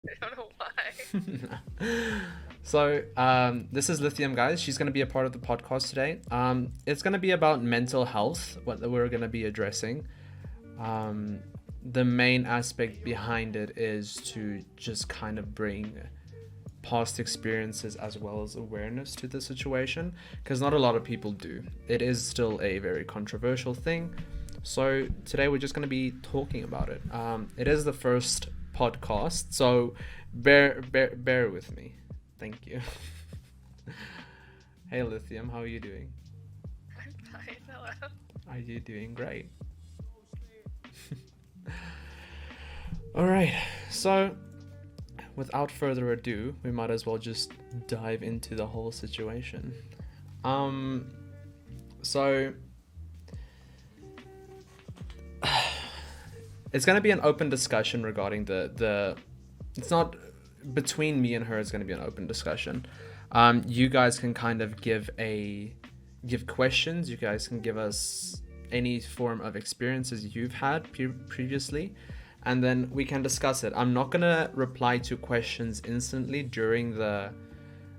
I don't know why. So, this is Lithium, guys. She's going to be a part of the podcast today. It's going to be about mental health, what we're going to be addressing. Um, the main aspect behind it is to just kind of bring past experiences as well as awareness to the situation, because not a lot of people do. It is still a very controversial thing. So, today we're just going to be talking about it. It is the first podcast, so bear with me. Thank you. Hey Lithium, how are you doing? I'm fine. Hello. Are you doing great? All right. So, without further ado, we might as well just dive into the whole situation. Um so it's going to be an open discussion regarding the it's not between me and her, it's going to be an open discussion. You guys can kind of give questions. You guys can give us any form of experiences you've had previously, and then we can discuss it. I'm not gonna reply to questions instantly during the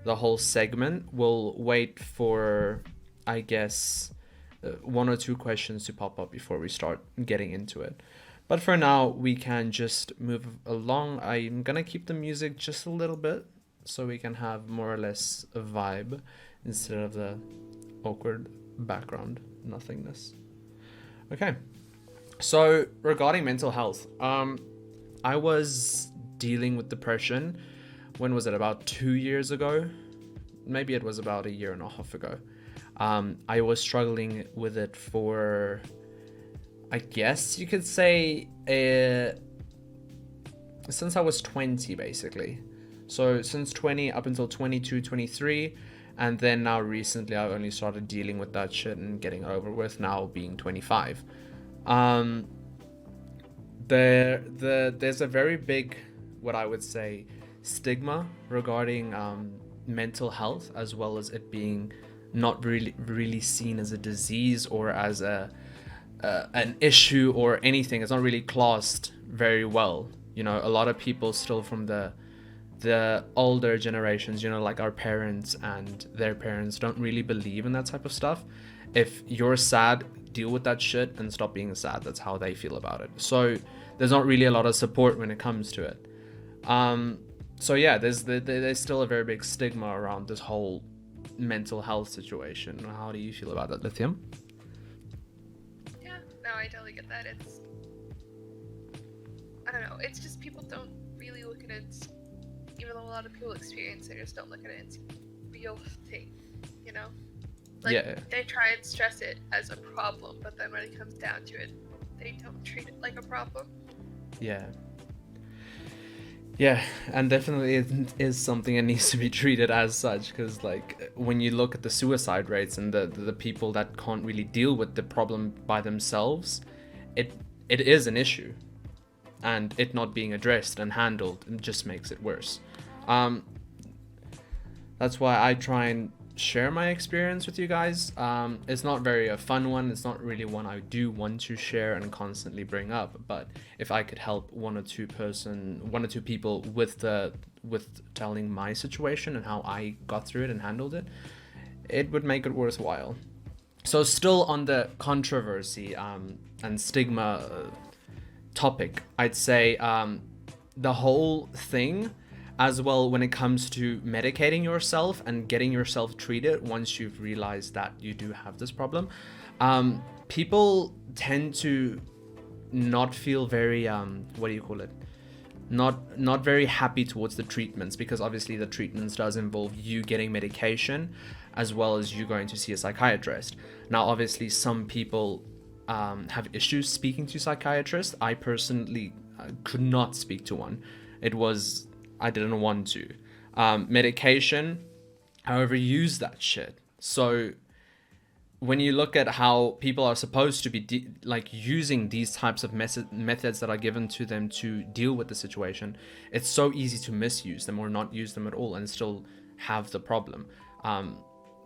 whole segment. We'll wait for, I guess, one or two questions to pop up before we start getting into it. But for now, we can just move along. I'm gonna keep the music just a little bit so we can have more or less a vibe instead of the awkward background nothingness. Okay. So regarding mental health, I was dealing with depression. When was it? About 2 years ago? Maybe it was about a year and a half ago. I was struggling with it for, I guess you could say, since I was 20, basically. So since 20 up until 22, 23, and then now recently I've only started dealing with that shit and getting over with now being 25. Um, there's a very big, what I would say, stigma regarding mental health, as well as it being not really seen as a disease or as a an issue or anything. It's not really classed very well. You know, a lot of people still from the older generations, you know, like our parents and their parents, don't really believe in that type of stuff. If you're sad, deal with that shit and stop being sad. That's how they feel about it. So there's not really a lot of support when it comes to it. Um, so yeah, there's still a very big stigma around this whole mental health situation. How do you feel about that, Lithium? Yeah, no, I totally get that. I don't know. It's just people don't really look at it, even though a lot of people experience it, just don't look at it as a real thing, you know? Like, Yeah, they try and stress it as a problem, but then when it comes down to it, they don't treat it like a problem. yeah. Yeah, and definitely it is something that needs to be treated as such, because like when you look at the suicide rates and the people that can't really deal with the problem by themselves, it it is an issue, and it not being addressed and handled just makes it worse. Um, that's why I try and share my experience with you guys. It's not very a fun one. It's not really one I do want to share and constantly bring up. But if I could help one or two people with telling my situation and how I got through it and handled it, it would make it worthwhile. So still on the controversy and stigma topic, I'd say the whole thing, as well, when it comes to medicating yourself and getting yourself treated once you've realized that you do have this problem, people tend to not feel very what do you call it, not very happy towards the treatments, because obviously the treatments does involve you getting medication as well as you going to see a psychiatrist. Now obviously some people have issues speaking to psychiatrists. I personally could not speak to one. It was, I didn't want to. Medication, however, use that shit. So when you look at how people are supposed to be like using these types of methods that are given to them to deal with the situation, it's so easy to misuse them or not use them at all and still have the problem. Um,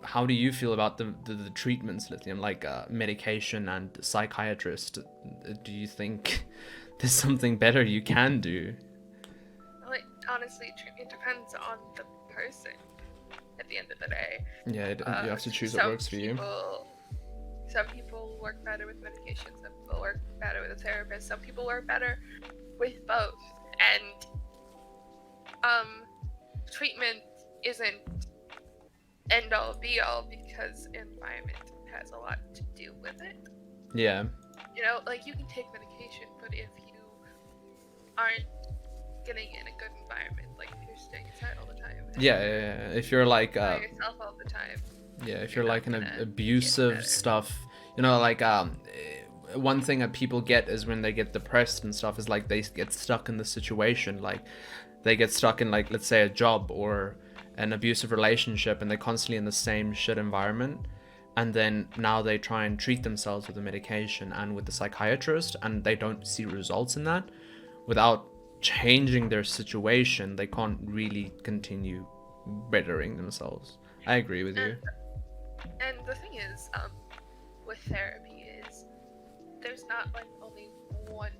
how do you feel about the treatments, Lithium, like medication and psychiatrist? Do you think there's something better you can do? Like, honestly, it depends on the person at the end of the day. Yeah, you have to choose what works for you. Some people work better with medication, some people work better with a therapist, some people work better with both. And treatment isn't end all be all because environment has a lot to do with it. Yeah. You know, like you can take medication, but if you aren't getting in a good environment, like if you're staying inside all the time, yeah. If you're like by yourself all the time, yeah, if you're like an abusive stuff, you know, like one thing that people get is when they get depressed and stuff is like they get stuck in the situation, like they get stuck in, like, let's say a job or an abusive relationship, and they're constantly in the same shit environment, and then now they try and treat themselves with the medication and with the psychiatrist, and they don't see results in that. Without changing their situation, they can't really continue bettering themselves. I agree with you. And the thing is, with therapy is there's not like only one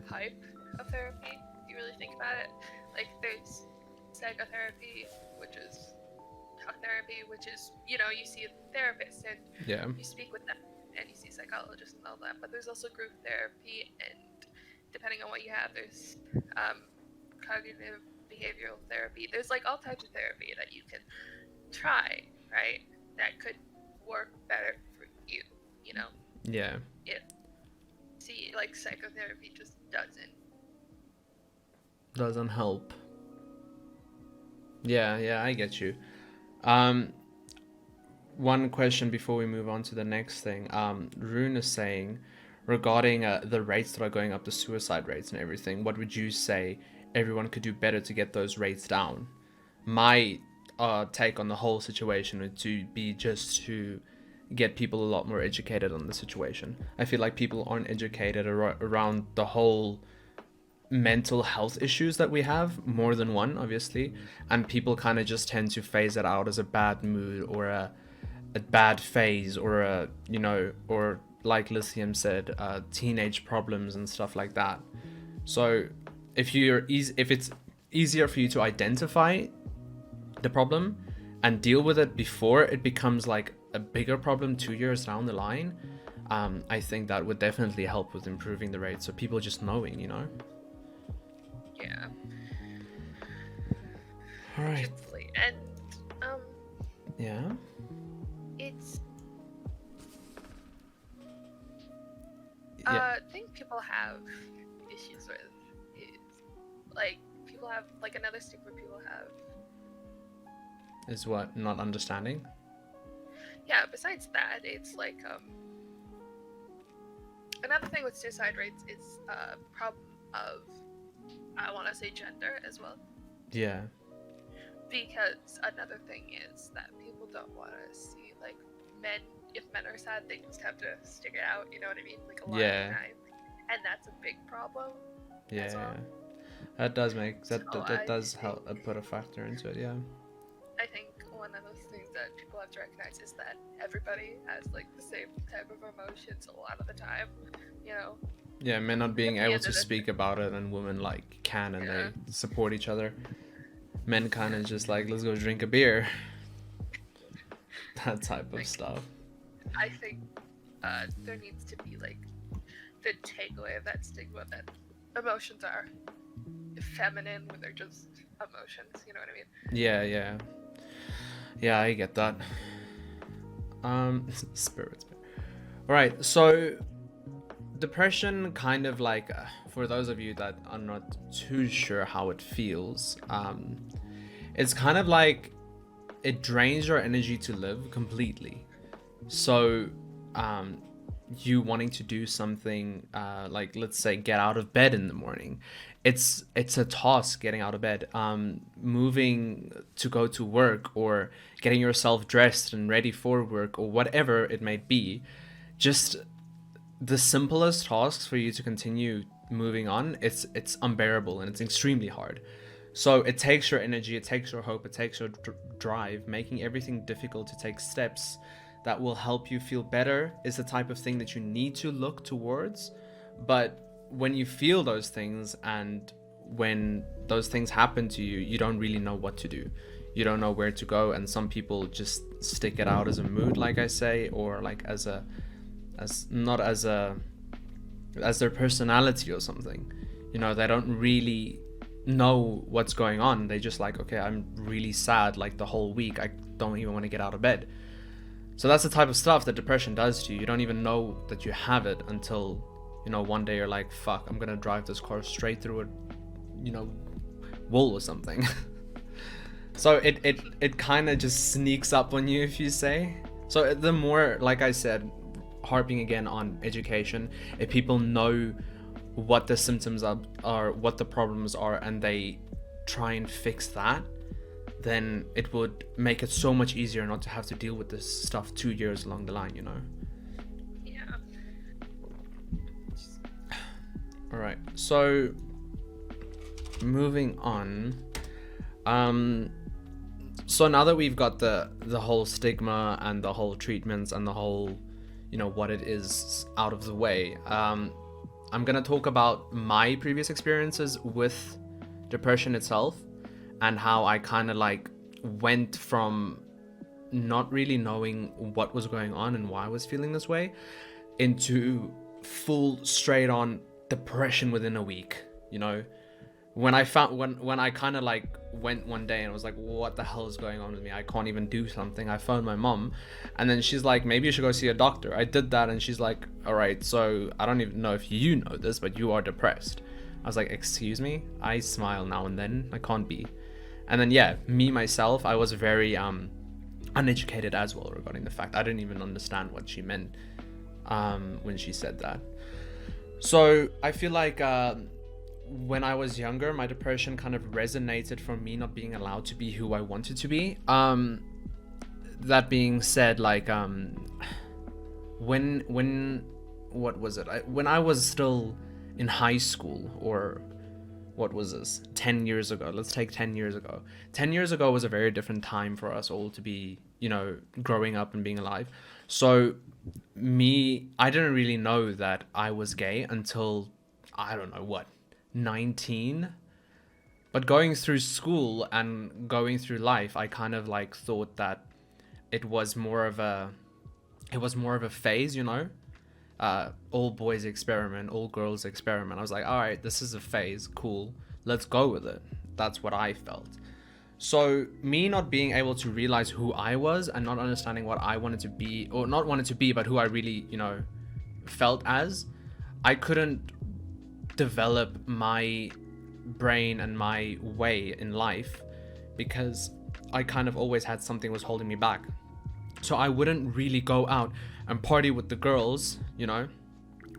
type of therapy. If you really think about it, like there's psychotherapy, which is talk therapy, which is, you know, you see a therapist and you speak with them, and you see psychologists and all that. But there's also group therapy, and depending on what you have, there's cognitive behavioral therapy. There's like all types of therapy that you can try, right? That could work better for you, you know? Yeah. See, like psychotherapy just doesn't help. Yeah, I get you. One question before we move on to the next thing. Rune is saying regarding the rates that are going up, the suicide rates and everything, what would you say everyone could do better to get those rates down? My take on the whole situation would be just to get people a lot more educated on the situation. I feel like people aren't educated around the whole mental health issues that we have, more than one obviously, and people kind of just tend to phase it out as a bad mood or a bad phase or a, you know, or like Lithium said, teenage problems and stuff like that. So if it's easier for you to identify the problem and deal with it before it becomes like a bigger problem 2 years down the line, I think that would definitely help with improving the rate. So people just knowing, you know. Yeah. All right. Truthfully. And yeah. It's I think people have issues with is like people have like another stigma people have is what, not understanding? Yeah, besides that, it's like another thing with suicide rates is a problem of, I want to say, gender as well. Yeah. Because another thing is that people don't want to see like men. If men are sad, they just have to stick it out. You know what I mean? Like a lot of the time, and that's a big problem. Yeah. As well. That does make that does help put a factor into it. Yeah. I think one of those things that people have to recognize is that everybody has like the same type of emotions a lot of the time, you know. Yeah, men not being able to speak about it, and women like can, and they support each other. Men kind of just like, let's go drink a beer. That type of stuff. I think there needs to be like the takeaway of that stigma that emotions are feminine when they're just emotions. You know what I mean? Yeah, I get that. Spirits. All right, so depression, kind of like, for those of you that are not too sure how it feels, it's kind of like it drains your energy to live completely. So you wanting to do something, like, let's say, get out of bed in the morning, it's a task getting out of bed. Moving to go to work, or getting yourself dressed and ready for work, or whatever it may be, just the simplest tasks for you to continue moving on, it's unbearable, and it's extremely hard. So it takes your energy, it takes your hope, it takes your drive. Making everything difficult to take steps that will help you feel better is the type of thing that you need to look towards. But when you feel those things, and when those things happen to you, you don't really know what to do. You don't know where to go, and some people just stick it out as a mood, like I say, or like as not as their personality or something. You know, they don't really know what's going on. They just like, okay, I'm really sad like the whole week. I don't even want to get out of bed. So that's the type of stuff that depression does to you. You don't even know that you have it until, you know, one day you're like, fuck, I'm gonna drive this car straight through a, you know, wall or something. So it kind of just sneaks up on you, if you say. So the more, like I said, harping again on education, if people know what the symptoms are, what the problems are, and they try and fix that, then it would make it so much easier not to have to deal with this stuff 2 years along the line, you know? Yeah. All right, so moving on. So now that we've got the whole stigma and the whole treatments and the whole, you know, what it is out of the way, I'm gonna talk about my previous experiences with depression itself, and how I kind of like went from not really knowing what was going on and why I was feeling this way into full straight on depression within a week. You know, when I found when I kind of like went one day and was like, what the hell is going on with me? I can't even do something. I phoned my mom, and then she's like, maybe you should go see a doctor. I did that, and she's like, all right, so I don't even know if you know this, but you are depressed. I was like, excuse me? I smile now and then. I can't be. And then yeah, me myself, I was very uneducated as well regarding the fact I didn't even understand what she meant when she said that. So I feel like when I was younger, my depression kind of resonated from me not being allowed to be who I wanted to be. That being said, like when what was it? When I was still in high school, or what was this? 10 years ago. Let's take 10 years ago. 10 years ago was a very different time for us all to be, you know, growing up and being alive. So I didn't really know that I was gay until, I don't know what, 19. But going through school and going through life, I kind of like thought that it was more of a phase, you know, all boys experiment, all girls experiment. I was like, all right, this is a phase, cool, let's go with it. That's what I felt. So me not being able to realize who I was and not understanding what I wanted to be, or not wanted to be, but who I really, you know, felt as, I couldn't develop my brain and my way in life because I kind of always had something was holding me back. So I wouldn't really go out and party with the girls, you know,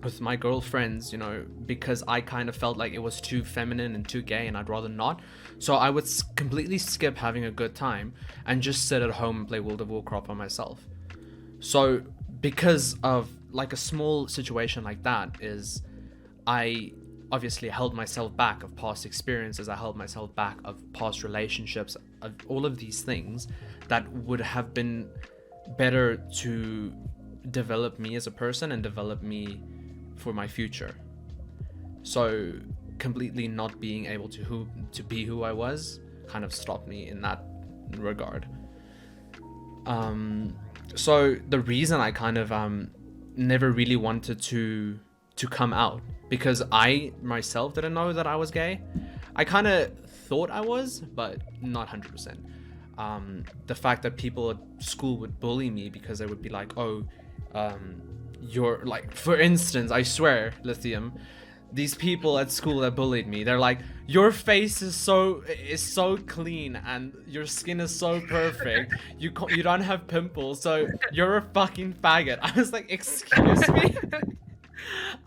with my girlfriends, you know, because I kind of felt like it was too feminine and too gay and I'd rather not. So I would completely skip having a good time and just sit at home and play World of Warcraft by myself. So because of like a small situation like that is, I obviously held myself back of past experiences. I held myself back of past relationships, of all of these things that would have been better to develop me as a person and develop me for my future. So completely not being able to be who I was kind of stopped me in that regard. So the reason I kind of never really wanted to come out, because I myself didn't know that I was gay. I kind of thought I was, but not 100%. The fact that people at school would bully me because they would be like, oh, you're like, for instance, I swear, Lithium, these people at school that bullied me, they're like, your face is so clean and your skin is so perfect, you don't have pimples, so you're a fucking faggot. I was like, excuse me?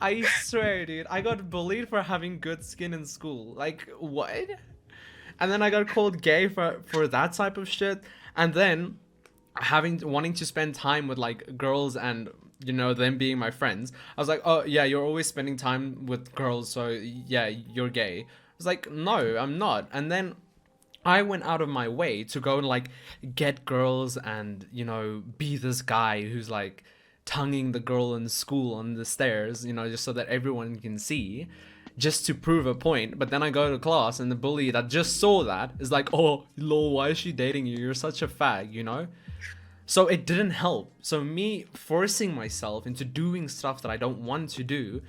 I swear, dude, I got bullied for having good skin in school. Like, what? And then I got called gay for that type of shit. And then wanting to spend time with like girls and, you know, them being my friends. I was like, oh yeah, you're always spending time with girls, so yeah, you're gay. I was like, no, I'm not. And then I went out of my way to go and like get girls and, you know, be this guy who's like tonguing the girl in school on the stairs, you know, just so that everyone can see. just to prove a point. But then I go to class and the bully that just saw that is like, oh lol, why is she dating you, you're such a fag, you know. So it didn't help. So me forcing myself into doing stuff that I don't want to do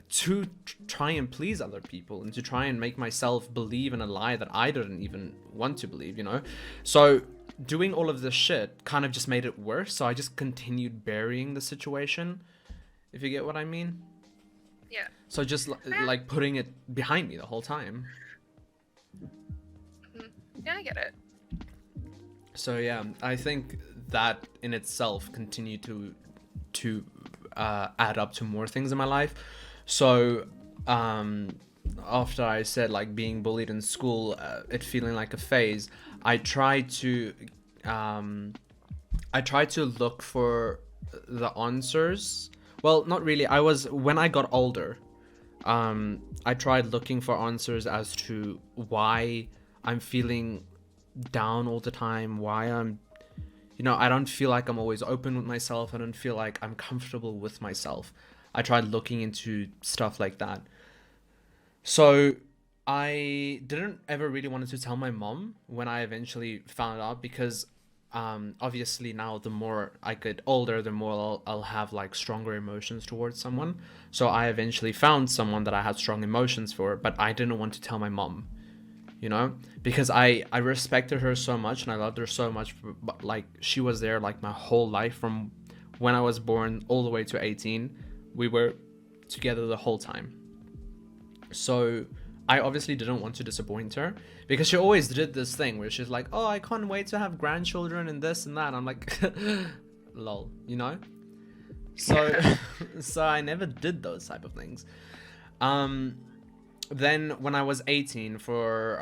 to try and please other people and to try and make myself believe in a lie that I didn't even want to believe, you know. So doing all of this shit kind of just made it worse. So I just continued burying the situation, if you get what I mean. Yeah. So just like putting it behind me the whole time. Yeah, I get it. So yeah, I think that in itself continued to add up to more things in my life. So after I said like being bullied in school, it feeling like a phase, I tried to look for the answers. Well, not really. When I got older, I tried looking for answers as to why I'm feeling down all the time, why I'm, you know, I don't feel like I'm always open with myself. I don't feel like I'm comfortable with myself. I tried looking into stuff like that. So I didn't ever really wanted to tell my mom when I eventually found out, because obviously now the more I get older, the more I'll have like stronger emotions towards someone. So I eventually found someone that I had strong emotions for, but I didn't want to tell my mom, you know, because I respected her so much and I loved her so much. But like, she was there like my whole life, from when I was born all the way to 18. We were together the whole time. So I obviously didn't want to disappoint her, because she always did this thing where she's like, oh, I can't wait to have grandchildren and this and that. I'm like, lol, you know? So so I never did those type of things. Then when I was 18, for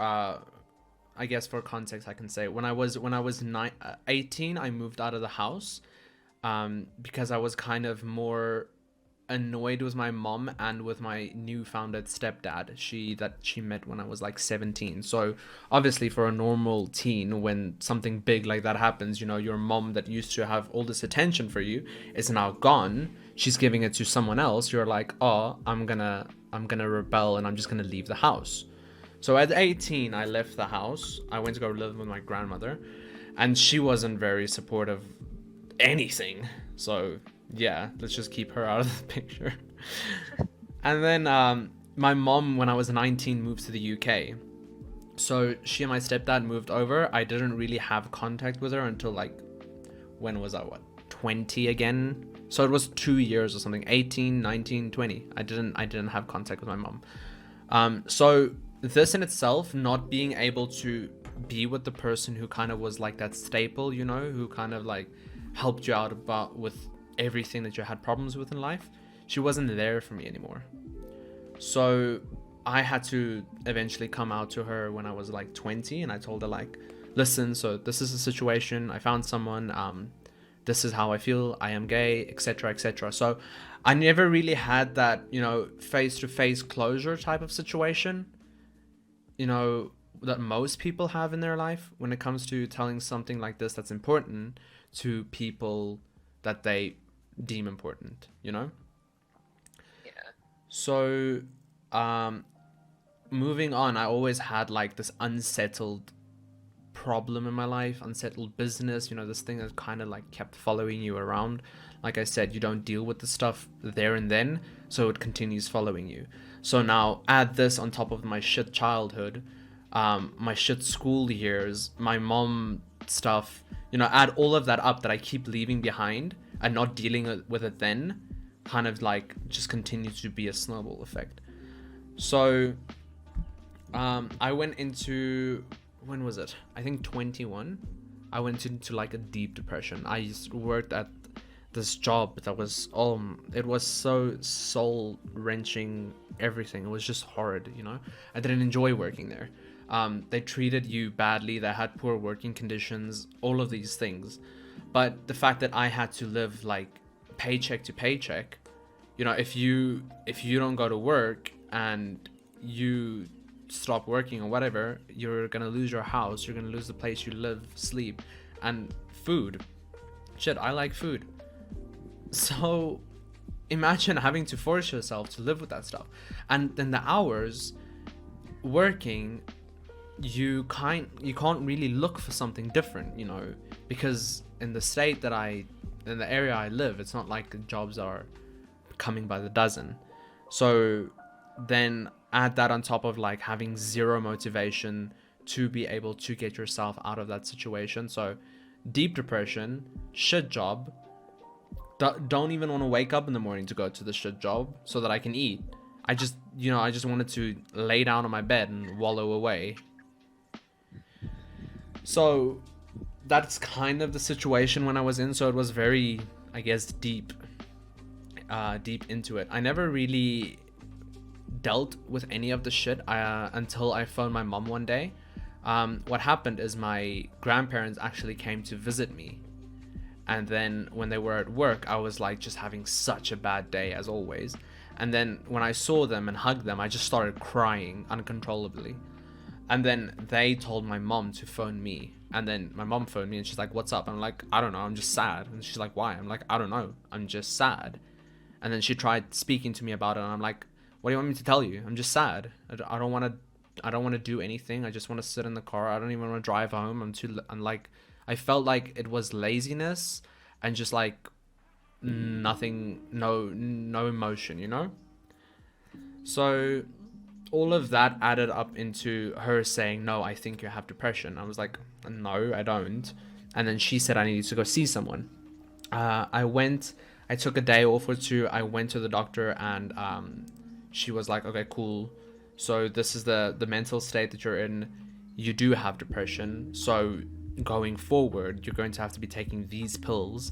I guess for context I can say, when I was 18, I moved out of the house, because I was kind of more annoyed with my mom and with my new-founded stepdad that she met when I was like 17. So obviously for a normal teen, when something big like that happens, you know, your mom that used to have all this attention for you is now gone, she's giving it to someone else, you're like, oh, I'm gonna rebel and I'm just gonna leave the house. So at 18 I left the house. I went to go live with my grandmother, and she wasn't very supportive of anything. So yeah, let's just keep her out of the picture. And then my mom, when I was 19, moved to the UK. So she and my stepdad moved over. I didn't really have contact with her until like, when was I, 20 again? So it was 2 years or something, 18, 19, 20. I didn't have contact with my mom. So this in itself, not being able to be with the person who kind of was like that staple, you know, who kind of like helped you out with everything that you had problems with in life, she wasn't there for me anymore. So I had to eventually come out to her when I was like 20, and I told her like, listen, so this is the situation, I found someone, this is how I feel, I am gay, etc, etc. So I never really had that, you know, face-to-face closure type of situation, you know, that most people have in their life when it comes to telling something like this that's important to people that they deem important, you know. Yeah. So moving on, I always had like this unsettled problem in my life, unsettled business, you know, this thing that kind of like kept following you around. Like I said, you don't deal with the stuff there and then, so it continues following you. So now add this on top of my shit childhood, my shit school years, my mom stuff, you know, add all of that up that I keep leaving behind and not dealing with it, then kind of like just continues to be a snowball effect. So I went into, when was it, I think 21, I went into like a deep depression. I worked at this job that was it was so soul wrenching, everything, it was just horrid, you know. I didn't enjoy working there. They treated you badly, they had poor working conditions, all of these things. But the fact that I had to live like paycheck to paycheck, you know, if you don't go to work and you stop working or whatever, you're gonna lose your house, you're gonna lose the place you live, sleep, and food. Shit, I like food. So imagine having to force yourself to live with that stuff. And then the hours working, you can't really look for something different, you know, because in the state that in the area I live, it's not like jobs are coming by the dozen. So then add that on top of like having zero motivation to be able to get yourself out of that situation. So deep depression, shit job, don't even want to wake up in the morning to go to the shit job so that I can eat. I just wanted to lay down on my bed and wallow away. So that's kind of the situation when I was in. So it was very, I guess, deep into it. I never really dealt with any of the shit until I phoned my mom one day. What happened is my grandparents actually came to visit me. And then when they were at work, I was like just having such a bad day as always. And then when I saw them and hugged them, I just started crying uncontrollably. And then they told my mom to phone me. And then my mom phoned me and she's like, what's up? I'm like, I don't know, I'm just sad. And she's like, why? I'm like, I don't know, I'm just sad. And then she tried speaking to me about it. And I'm like, what do you want me to tell you? I'm just sad. I don't want to do anything. I just want to sit in the car. I don't even want to drive home. I'm like, I felt like it was laziness and just like nothing, no emotion, you know? So all of that added up into her saying, no, I think you have depression. I was like, no, I don't. And then she said I needed to go see someone. I took a day off or two. I went to the doctor and she was like, okay, cool. So this is the mental state that you're in. You do have depression. So going forward, you're going to have to be taking these pills.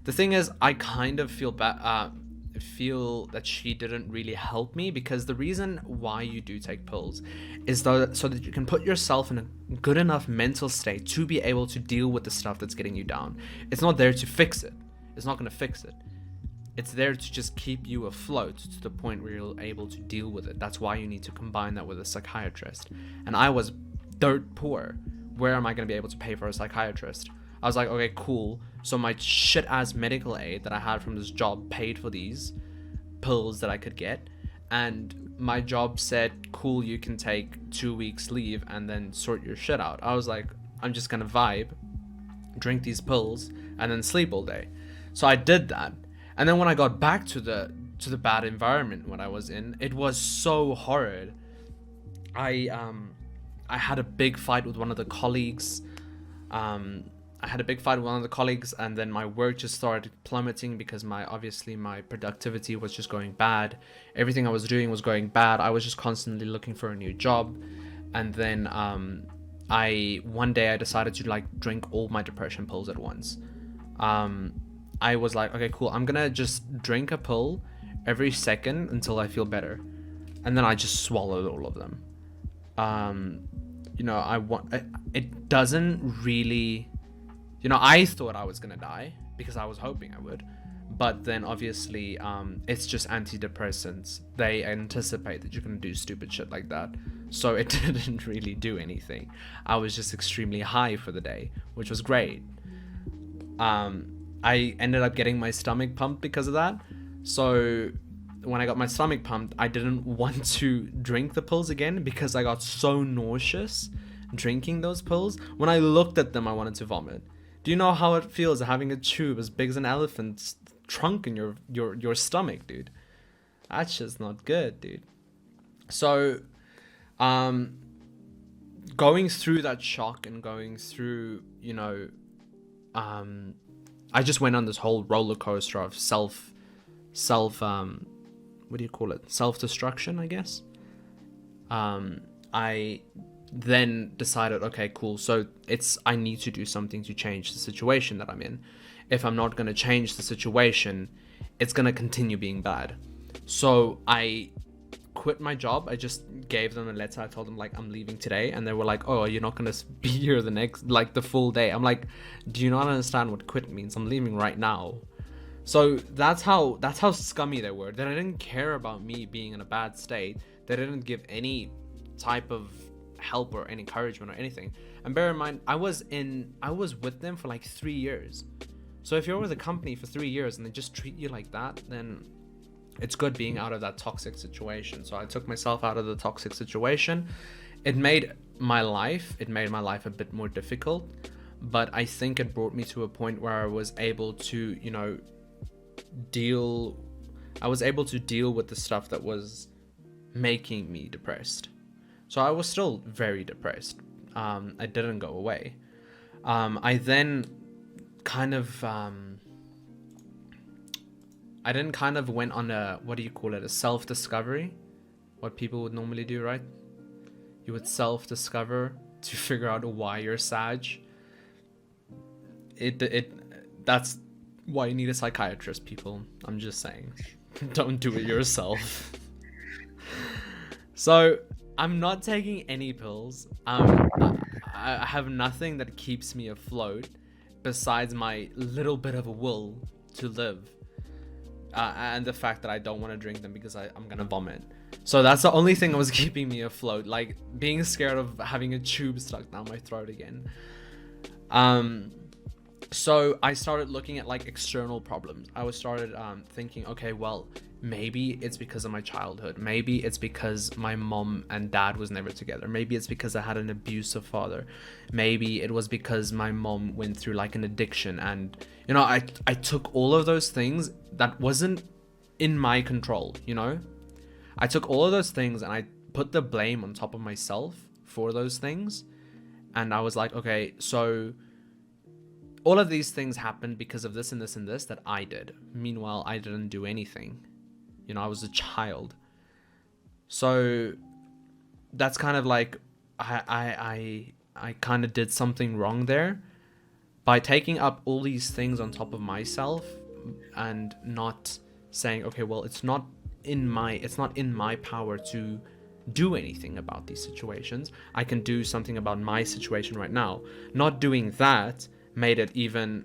The thing is, I kind of feel that she didn't really help me, because the reason why you do take pills is so that you can put yourself in a good enough mental state to be able to deal with the stuff that's getting you down. It's not there to fix it. It's not going to fix it. It's there to just keep you afloat to the point where you're able to deal with it. That's why you need to combine that with a psychiatrist. And I was dirt poor. Where am I going to be able to pay for a psychiatrist? I was like, okay, cool. So my shit ass medical aid that I had from this job paid for these pills that I could get. And my job said, cool, you can take 2 weeks leave and then sort your shit out. I was like, I'm just going to vibe, drink these pills, and then sleep all day. So I did that. And then when I got back to the bad environment when I was in, it was so horrid. I had a big fight with one of the colleagues. And then my work just started plummeting because my productivity was just going bad. Everything I was doing was going bad. I was just constantly looking for a new job. And then one day I decided to like drink all my depression pills at once. I was like, okay, cool. I'm gonna just drink a pill every second until I feel better. And then I just swallowed all of them. It doesn't really, I thought I was gonna die because I was hoping I would, but then obviously it's just antidepressants. They anticipate that you're gonna do stupid shit like that, so it didn't really do anything. I was just extremely high for the day, which was great. I ended up getting my stomach pumped because of that. So when I got my stomach pumped, I didn't want to drink the pills again because I got so nauseous drinking those pills. When I looked at them, I wanted to vomit. Do you know how it feels having a tube as big as an elephant's trunk in your stomach, dude? That's just not good, dude. So, going through that shock and going through, I just went on this whole roller coaster of self-destruction, I guess. I then decided, okay, cool. So I need to do something to change the situation that I'm in. If I'm not going to change the situation, it's going to continue being bad. So I quit my job. I just gave them a letter. I told them like, I'm leaving today. And they were like, oh, you're not going to be here the full day. I'm like, do you not understand what quit means? I'm leaving right now. So that's how scummy they were. They didn't care about me being in a bad state. They didn't give any type of help or any encouragement or anything. And bear in mind, I was with them for like 3 years. So if you're with a company for 3 years and they just treat you like that, then it's good being out of that toxic situation. So I took myself out of the toxic situation. It made my life a bit more difficult, but I think it brought me to a point where I was able to, deal with the stuff that was making me depressed. So I was still very depressed. I didn't go away. I then kind of went on a, what do you call it, a self-discovery, what people would normally do, right? You would self-discover to figure out why you're sad. That's why you need a psychiatrist, people. I'm just saying. Don't do it yourself. So I'm not taking any pills. I have nothing that keeps me afloat besides my little bit of a will to live, and the fact that I don't want to drink them because I'm gonna vomit. So that's the only thing that was keeping me afloat, like being scared of having a tube stuck down my throat again. So I started looking at like external problems. I started thinking, okay, well, maybe it's because of my childhood. Maybe it's because my mom and dad was never together. Maybe it's because I had an abusive father. Maybe it was because my mom went through like an addiction. And, I took all of those things that wasn't in my control, I took all of those things and I put the blame on top of myself for those things. And I was like, okay, so all of these things happened because of this and this and this that I did. Meanwhile, I didn't do anything. I was a child. So that's kind of like I kind of did something wrong there by taking up all these things on top of myself and not saying, okay, well, it's not in my power to do anything about these situations. I can do something about my situation right now. Not doing that made it even,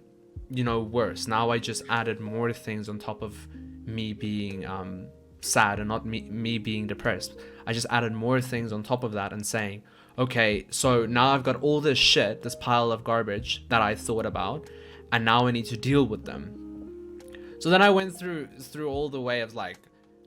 worse. Now I just added more things on top of me being sad and not me being depressed. I just added more things on top of that and saying, okay, so now I've got all this shit, this pile of garbage that I thought about, and now I need to deal with them. So then I went through all the way of like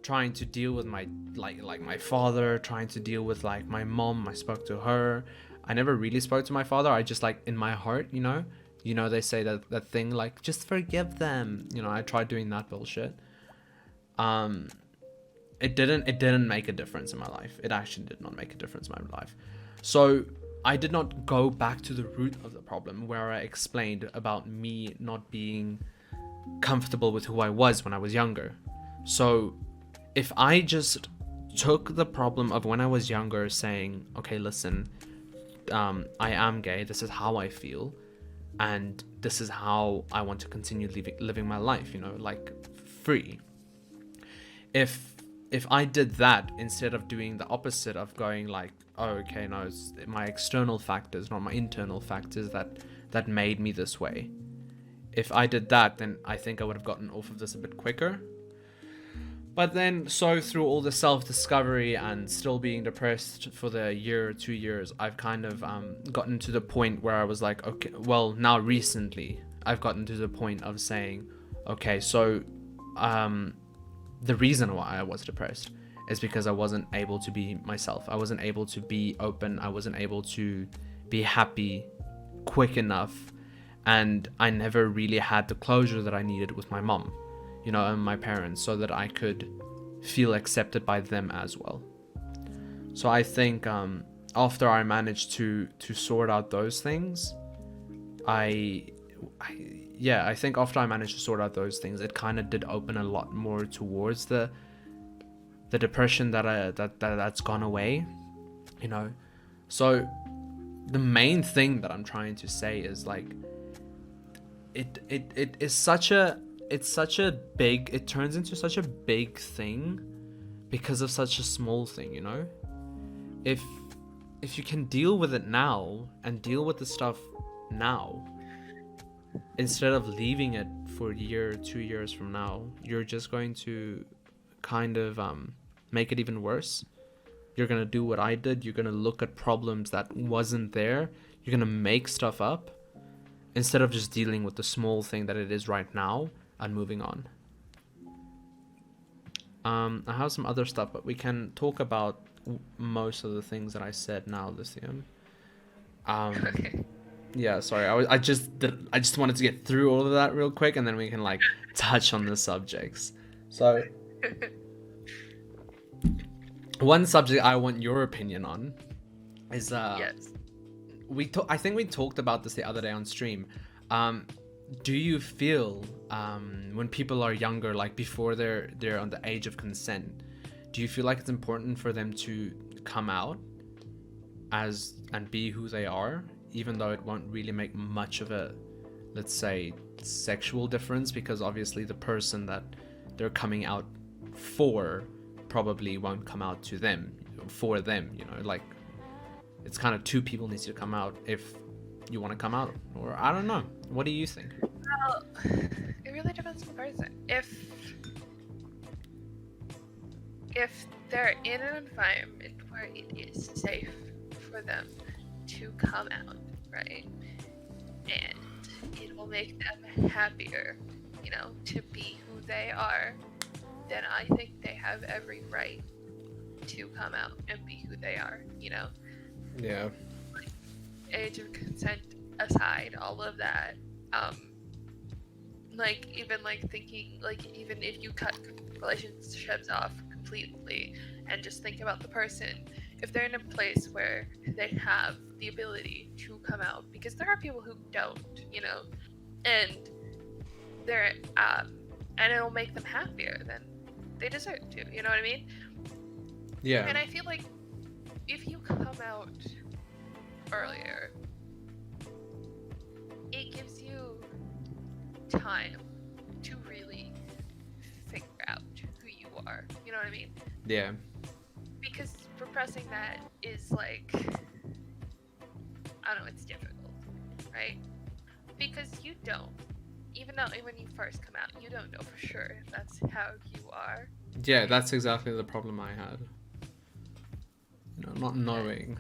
trying to deal with my like my father, trying to deal with like my mom. I spoke to her. I never really spoke to my father. I just like in my heart, they say that thing like just forgive them. I tried doing that bullshit. It didn't make a difference in my life. It actually did not make a difference in my life. So I did not go back to the root of the problem where I explained about me not being comfortable with who I was when I was younger. So if I just took the problem of when I was younger saying, okay, listen, I am gay, this is how I feel, and this is how I want to continue living my life, like free. If I did that instead of doing the opposite of going like, oh, okay, no, it's my external factors, not my internal factors that made me this way. If I did that, then I think I would have gotten off of this a bit quicker. But then, so through all the self-discovery and still being depressed for the year or 2 years, I've kind of gotten to the point where I was like, okay, well, now recently, I've gotten to the point of saying, okay, so the reason why I was depressed is because I wasn't able to be myself. I wasn't able to be open. I wasn't able to be happy quick enough. And I never really had the closure that I needed with my mom, and my parents, so that I could feel accepted by them as well. So I think after I managed to sort out those things, I think after I managed to sort out those things, it kind of did open a lot more towards the depression that's gone away, So the main thing that I'm trying to say is like, it turns into such a big thing because of such a small thing, if you can deal with it now and deal with the stuff now, instead of leaving it for a year or 2 years from now, you're just going to kind of make it even worse. You're going to do what I did. You're going to look at problems that wasn't there. You're going to make stuff up instead of just dealing with the small thing that it is right now and moving on. I have some other stuff, but we can talk about most of the things that I said now, Lithium. Um, Okay. yeah, sorry. I just wanted to get through all of that real quick, and then we can like touch on the subjects. So one subject I want your opinion on is Yes. I think we talked about this the other day on stream. Um, do you feel when people are younger, like before they're on the age of consent, do you feel like it's important for them to come out as and be who they are, even though it won't really make much of a, let's say, sexual difference, because obviously the person that they're coming out for probably won't come out to them for them, you know, like it's kind of two people need to come out if you want to come out, or I don't know. What do you think? Well, it really depends on the person. If they're in an environment where it is safe for them to come out, right? And it will make them happier, you know, to be who they are, then I think they have every right to come out and be who they are, you know? Yeah. Age of consent aside, all of that, like even like thinking like even if you cut relationships off completely and just think about the person, if they're in a place where they have the ability to come out, because there are people who don't, you know, and they're and it'll make them happier, then they deserve to, you know what I mean? Yeah. And I feel like if you come out earlier, it gives you time to really figure out who you are. You know what I mean? Yeah. Because repressing that is like, I don't know, it's difficult, right? Because you don't, even though when you first come out, you don't know for sure if that's how you are. Yeah, that's exactly the problem I had. You know, not knowing.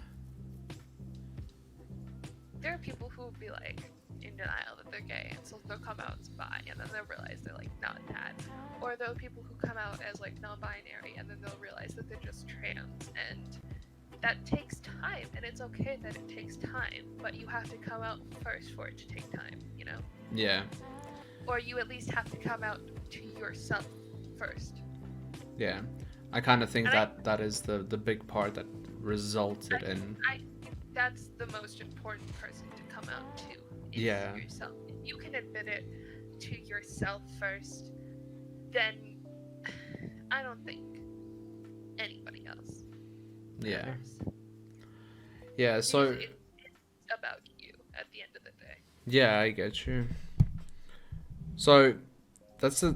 There are people who will be like in denial that they're gay, and so they'll come out as bi, and then they'll realize they're like not that. Or there are people who come out as like non-binary, and then they'll realize that they're just trans, and that takes time, and it's okay that it takes time, but you have to come out first for it to take time, you know? Yeah. Or you at least have to come out to yourself first. Yeah. I kind of think And that is the big part that resulted in. I think that's the most important person to come out to is Yeah. yourself. If you can admit it to yourself first, then I don't think anybody else Yeah. matters. Yeah, so It's about you at the end of the day. yeah, I get you. So that's the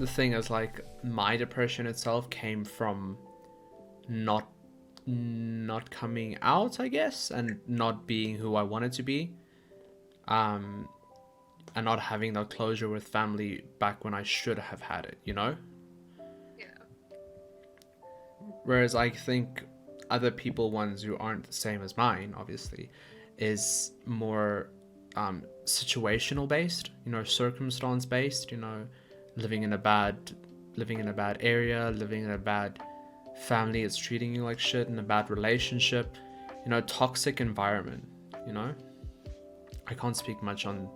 thing, is like my depression itself came from not coming out, I guess, and not being who I wanted to be. And not having that closure with family back when I should have had it, you know? Yeah. Whereas I think other people, ones who aren't the same as mine, obviously, is more situational based, you know, circumstance based, you know, living in a bad area, living in a bad family is treating you like shit, in a bad relationship, you know, toxic environment, you know. I can't speak much on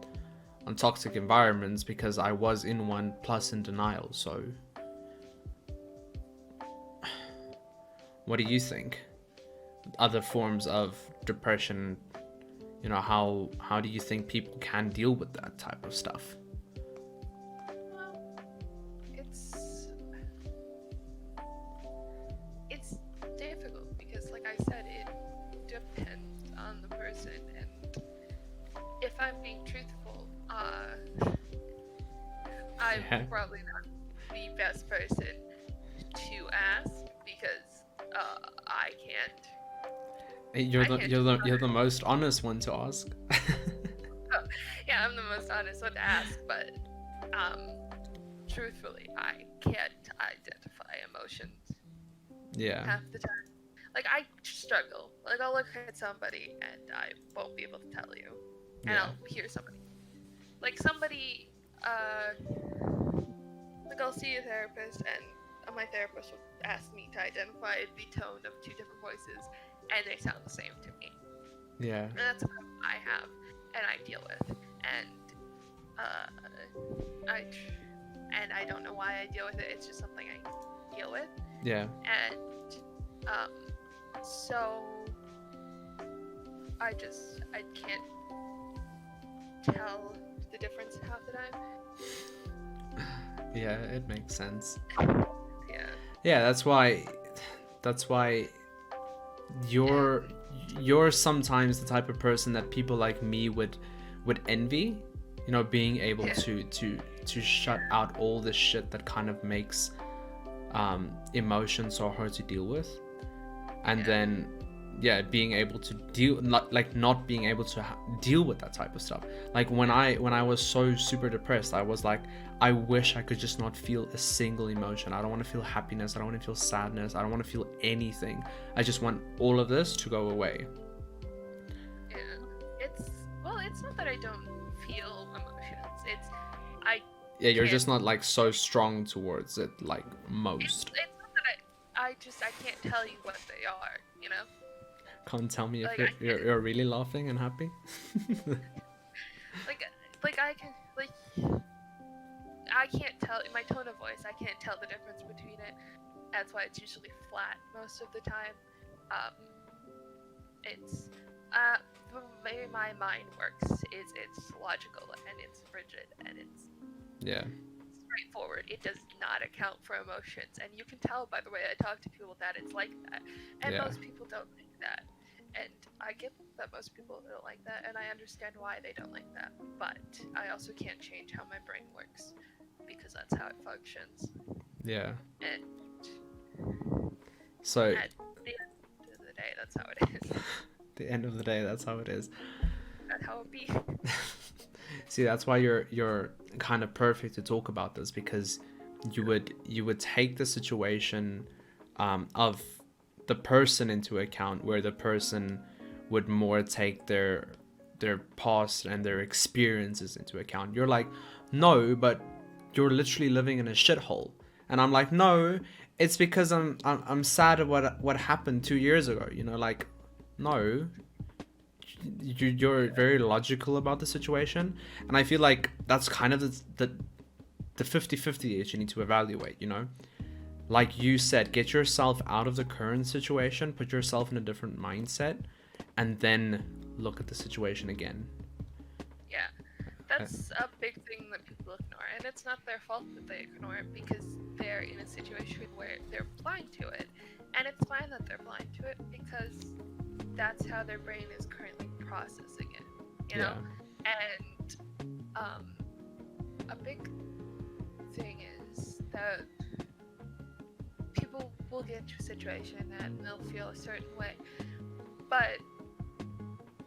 toxic environments because I was in one, plus in denial. So what do you think? Other forms of depression, you know, how do you think people can deal with that type of stuff? Well, it's difficult because, like I said, it depends on the person. And if I'm being truthful, I'm Yeah. probably not the best person to ask because I can't. You're I the can't you're just the you're the most honest one to ask. yeah, I'm the most honest one to ask, but truthfully, I can't identify emotions Yeah. half the time. Like I struggle. Like I'll look at somebody and I won't be able to tell you, and Yeah. I'll hear somebody. Like somebody, like I'll see a therapist, and my therapist will ask me to identify the tone of two different voices, and they sound the same to me. Yeah. And that's what I have, and I deal with, and I don't know why I deal with it. It's just something I deal with, Yeah. and so I can't tell the difference half the time. Yeah, it makes sense. Yeah. Yeah, that's why you're sometimes the type of person that people like me would envy, you know, being able to shut out all the shit that kind of makes emotion so hard to deal with, and then being able to deal, not being able to deal with that type of stuff. Like when I was so super depressed, I was like, I wish I could just not feel a single emotion. I don't want to feel happiness, I don't want to feel sadness, I don't want to feel anything. I just want all of this to go away. It's not that I don't feel emotions, it's you're just not like so strong towards it like most. It's not that I can't tell you what they are, you know? Can't tell me Like, if you're really laughing and happy. I can't tell my tone of voice. I can't tell the difference between it. That's why it's usually flat most of the time. It's the way my mind works is it's logical and it's rigid and it's straightforward. It does not account for emotions, and you can tell by the way I talk to people that it's like that. And most people don't like that. And I get that most people don't like that, and I understand why they don't like that. But I also can't change how my brain works, because that's how it functions. Yeah. And so at the end of the day, that's how it is. The end of the day, that's how it is. That's how it be. See, that's why you're kind of perfect to talk about this, because you would take the situation of the person into account, where the person would more take their past and their experiences into account. You're like, no, but you're literally living in a shithole. And I'm like, no, it's because I'm sad at what happened 2 years ago. You know, like, no, you're very logical about the situation. And I feel like that's kind of the 50-50 that you need to evaluate, you know? Like you said, get yourself out of the current situation, put yourself in a different mindset, and then look at the situation again. Yeah, that's a big thing that people ignore, and it's not their fault that they ignore it, because they're in a situation where they're blind to it, and it's fine that they're blind to it, because that's how their brain is currently processing it, you know? And a big thing is that people will get into a situation and they'll feel a certain way, but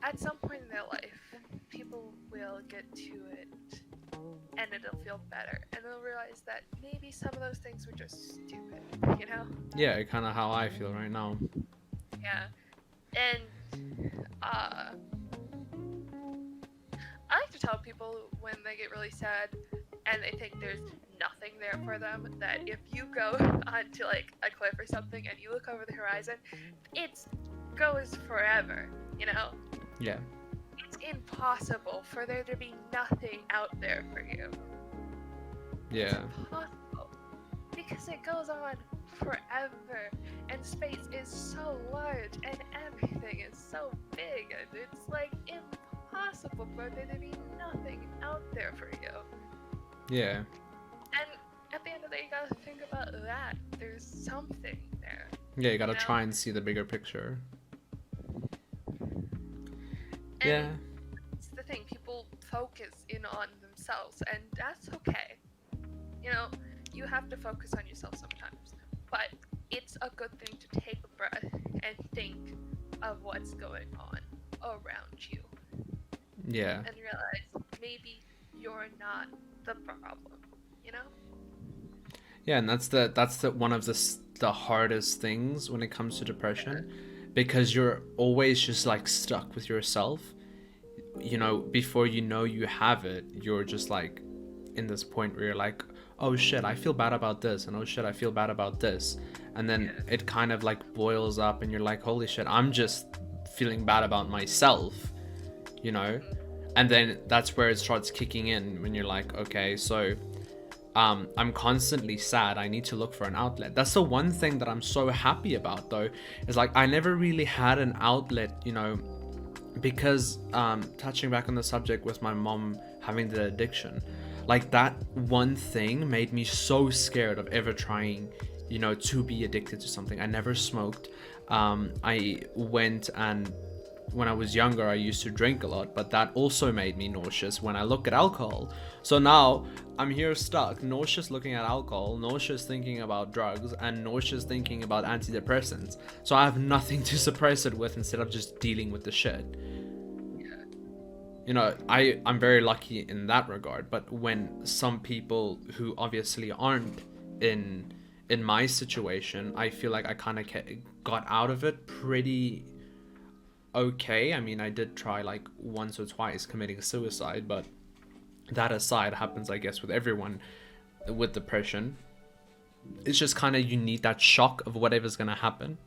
at some point in their life, people will get to it and it'll feel better, and they'll realize that maybe some of those things were just stupid, you know? Yeah, kind of how I feel right now. Yeah. And I like to tell people when they get really sad and they think there's nothing there for them, that if you go onto like a cliff or something and you look over the horizon, it goes forever, you know? Yeah. It's impossible for there to be nothing out there for you. Yeah. It's impossible. Because it goes on forever, and space is so large, and everything is so big, and it's like impossible for there to be nothing out there for you. Yeah. And at the end of the day, you gotta think about that. There's something there. Yeah, you gotta try and see the bigger picture. And it's the thing, people focus in on themselves, and that's okay. You know, you have to focus on yourself sometimes, but it's a good thing to take a breath and think of what's going on around you. Yeah. And realize maybe you're not the problem, you know? Yeah, and that's the one of the hardest things when it comes to depression, because you're always just like stuck with yourself. You know, before you know you have it, you're just like in this point where you're like, oh shit, I feel bad about this, and oh shit, I feel bad about this. And then Yeah. it kind of like boils up, and you're like, holy shit, I'm just feeling bad about myself, you know? And then that's where it starts kicking in when you're like, okay, so I'm constantly sad. I need to look for an outlet. That's the one thing that I'm so happy about, though, is like I never really had an outlet, you know, because touching back on the subject with my mom having the addiction, like that one thing made me so scared of ever trying, you know, to be addicted to something. I never smoked. I went and when I was younger, I used to drink a lot, but that also made me nauseous when I look at alcohol. So now I'm here stuck, nauseous looking at alcohol, nauseous thinking about drugs, and nauseous thinking about antidepressants. So I have nothing to suppress it with instead of just dealing with the shit. Yeah. You know, I'm very lucky in that regard, but when some people who obviously aren't in my situation, I feel like I kind of got out of it pretty okay. I mean, I did try like once or twice committing suicide, but that aside happens, I guess, with everyone with depression. It's just kind of, you need that shock of whatever's going to happen.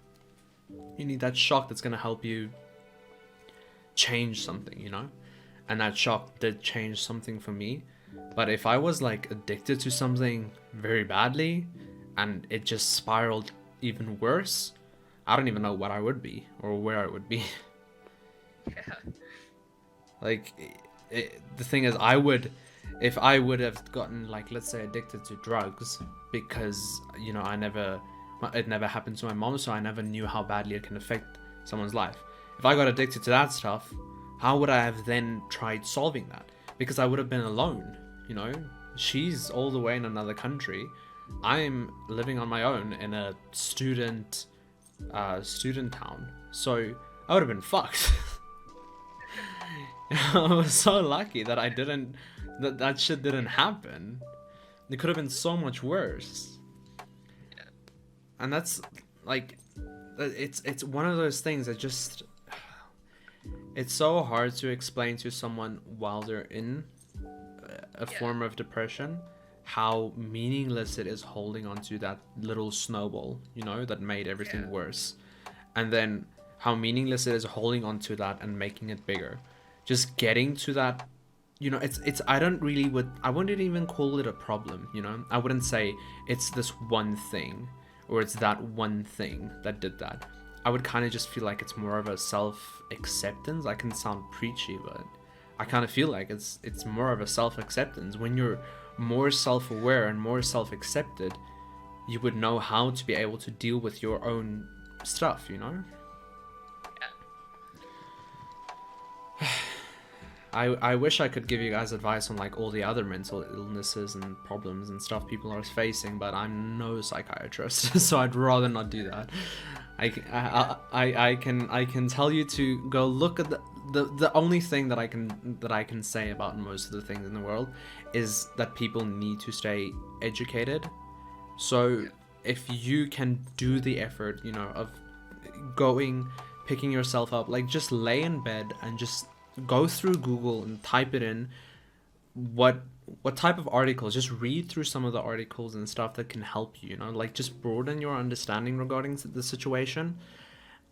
You need that shock that's going to help you change something, you know? And that shock did change something for me. But if I was like addicted to something very badly and it just spiraled even worse, I don't even know what I would be or where I would be. Yeah. Like, the thing is, if I would have gotten, like, let's say, addicted to drugs because, you know, it never happened to my mom, so I never knew how badly it can affect someone's life. If I got addicted to that stuff, how would I have then tried solving that? Because I would have been alone, you know? She's all the way in another country. I'm living on my own in a student town. So I would have been fucked. I was so lucky that that shit didn't happen. It could have been so much worse. Yeah. And that's like, it's one of those things that just, it's so hard to explain to someone while they're in a form of depression how meaningless it is holding on to that little snowball, you know, that made everything worse. And then how meaningless it is holding on to that and making it bigger. Just getting to that, you know, it's I wouldn't even call it a problem, you know? I wouldn't say it's this one thing or it's that one thing that did that. I would kind of just feel like it's more of a self-acceptance. I can sound preachy, but I kind of feel like it's more of a self-acceptance. When you're more self-aware and more self-accepted, you would know how to be able to deal with your own stuff, you know? I wish I could give you guys advice on like all the other mental illnesses and problems and stuff people are facing, but I'm no psychiatrist, so I'd rather not do that. I can tell you to go look at the only thing that I can say about most of the things in the world is that people need to stay educated. So if you can do the effort, you know, of picking yourself up, like just lay in bed and just go through Google and type it in, what type of articles, just read through some of the articles and stuff that can help you, you know, like just broaden your understanding regarding the situation.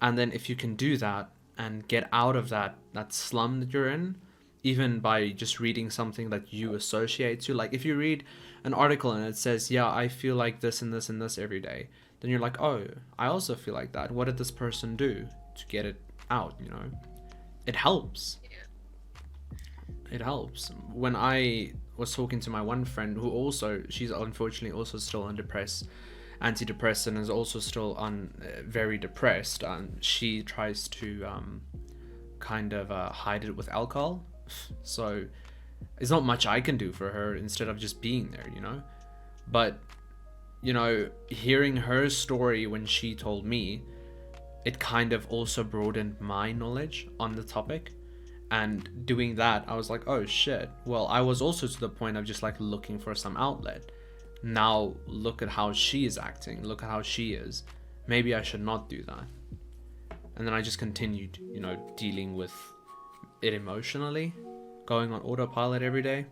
And then if you can do that and get out of that slum that you're in, even by just reading something that you associate to, like if you read an article and it says, yeah, I feel like this and this and this every day, then you're like, oh, I also feel like that. What did this person do to get it out, you know? It helps. It helps. When I was talking to my one friend who also, she's unfortunately also still on antidepressant, is also still very depressed, and she tries to kind of hide it with alcohol. So it's not much I can do for her instead of just being there, you know? But, you know, hearing her story when she told me, it kind of also broadened my knowledge on the topic. And doing that, I was like, oh shit. Well, I was also to the point of just like looking for some outlet. Now look at how she is acting. Look at how she is. Maybe I should not do that. And then I just continued, you know, dealing with it emotionally, going on autopilot every day.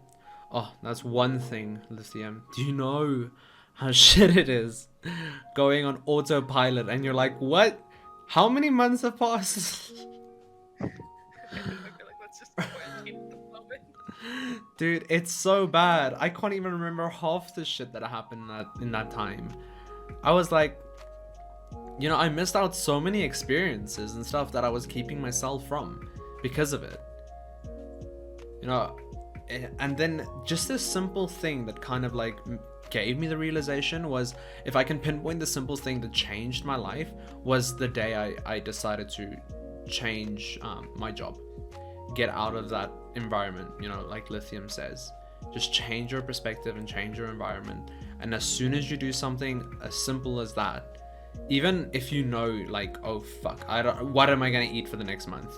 Oh, that's one thing, lithium. Do you know how shit it is going on autopilot and you're like, what? How many months have passed? I feel like that's just quarantine at the moment. Dude, it's so bad. I can't even remember half the shit that happened in that time. I was like, you know, I missed out so many experiences and stuff that I was keeping myself from because of it. You know, and then just this simple thing that kind of like gave me the realization was, if I can pinpoint the simple thing that changed my life, was the day I decided to change my job, get out of that environment. You know, like lithium says, just change your perspective and change your environment. And as soon as you do something as simple as that, even if you know, like, oh fuck, what am I gonna eat for the next month,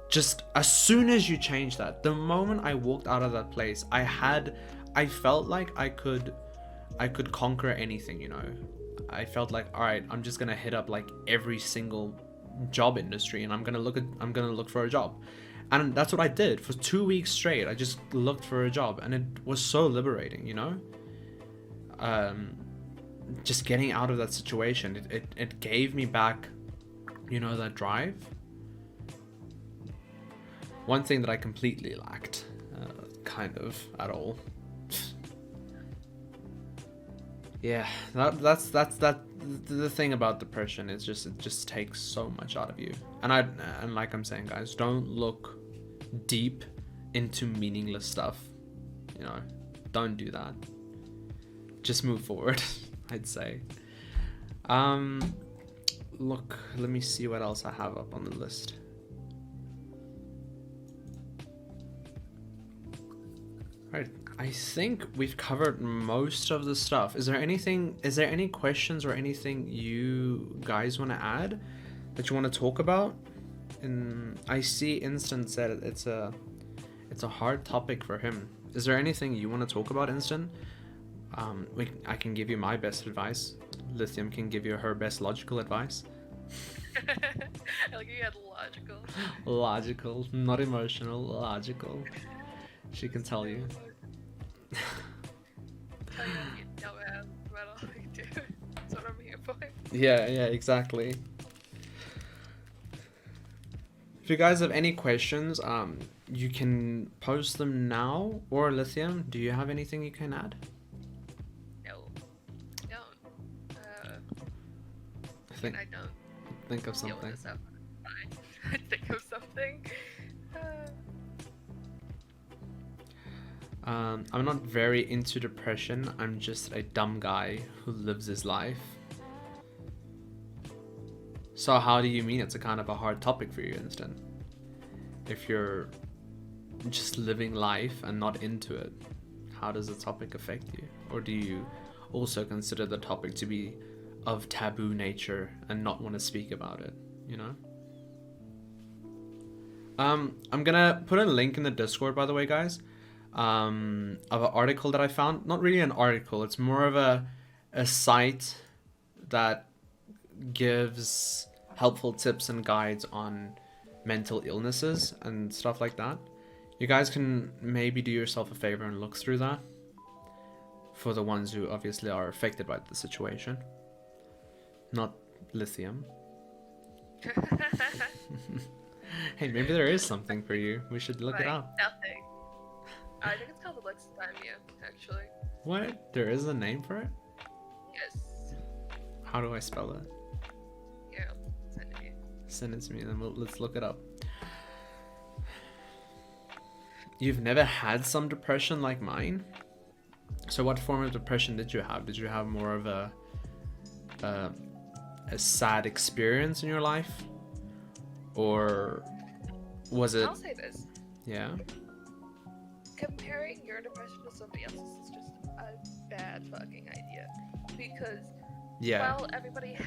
just as soon as you change that, the moment I walked out of that place, I felt like I could conquer anything. You know, I felt like, all right, I'm just gonna hit up like every single job industry and I'm gonna look for a job. And that's what I did for 2 weeks straight. I just looked for a job, and it was so liberating, you know. Just getting out of that situation, it gave me back, you know, that drive. One thing that I completely lacked, kind of at all. Yeah, that's the thing about depression. It just takes so much out of you. And like I'm saying, guys, don't look deep into meaningless stuff. You know, don't do that. Just move forward. I'd say. Look, let me see what else I have up on the list. Right, I think we've covered most of the stuff. Is there any questions or anything you guys want to add that you want to talk about? And I see Instant said it's a hard topic for him. Is there anything you want to talk about, Instant? I can give you my best advice. Lithium can give you her best logical advice. I like you had logical. Logical, not emotional, logical. She can tell you. Tell you what you don't have about all you do. That's what I'm here for. Yeah, exactly. If you guys have any questions, you can post them now. Or Lithium, do you have anything you can add? No. Don't. I don't. Think of something. Deal with this stuff. Fine. Think of something. I'm not very into depression. I'm just a dumb guy who lives his life. So how do you mean it's a kind of a hard topic for you, Instant? If you're just living life and not into it, how does the topic affect you? Or do you also consider the topic to be of taboo nature and not want to speak about it, you know? I'm gonna put a link in the Discord, by the way, guys, of an article that I found. Not really an article, it's more of a site that gives helpful tips and guides on mental illnesses and stuff like that. You guys can maybe do yourself a favor and look through that for the ones who obviously are affected by the situation. Not Lithium. Hey, maybe there is something for you. We should look it up. Nothing. I think it's called alexithymia, actually. What? There is a name for it? Yes. How do I spell it? Here, send it to you. Send it to me, then let's look it up. You've never had some depression like mine? So what form of depression did you have? Did you have more of a sad experience in your life? Or was it... I'll say this. Yeah? Comparing your depression to somebody else's is just a bad fucking idea. Because while everybody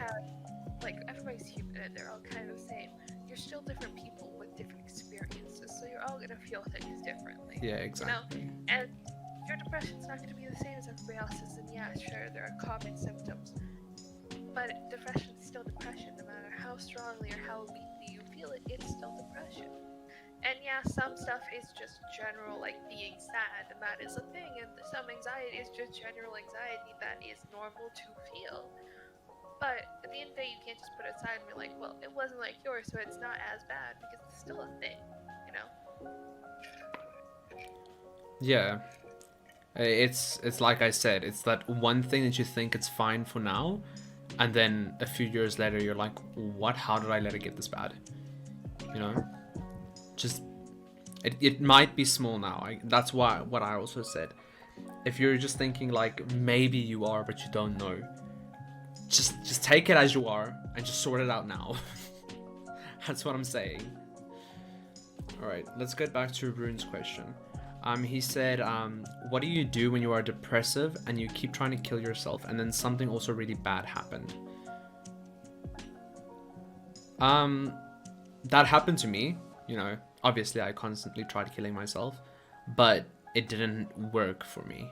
everybody's human and they're all kind of the same, you're still different people with different experiences, so you're all gonna feel things differently. Yeah, exactly. You know? And your depression's not gonna be the same as everybody else's, and yeah, sure, there are common symptoms, but depression is still depression, no matter how strongly or how weakly you feel it, it's still depression. And yeah, some stuff is just general, like being sad, and that is a thing, and some anxiety is just general anxiety that is normal to feel. But at the end of the day, you can't just put it aside and be like, well, it wasn't like yours, so it's not as bad, because it's still a thing, you know? Yeah. It's like I said, it's that one thing that you think it's fine for now, and then a few years later you're like, what? How did I let it get this bad? You know? Just it might be small now. That's what I also said. If you're just thinking like maybe you are but you don't know, just take it as you are and just sort it out now. That's what I'm saying. All right, let's get back to Rune's question. He said, what do you do when you are depressive and you keep trying to kill yourself and then something also really bad happened? That happened to me, you know. Obviously, I constantly tried killing myself, but it didn't work for me.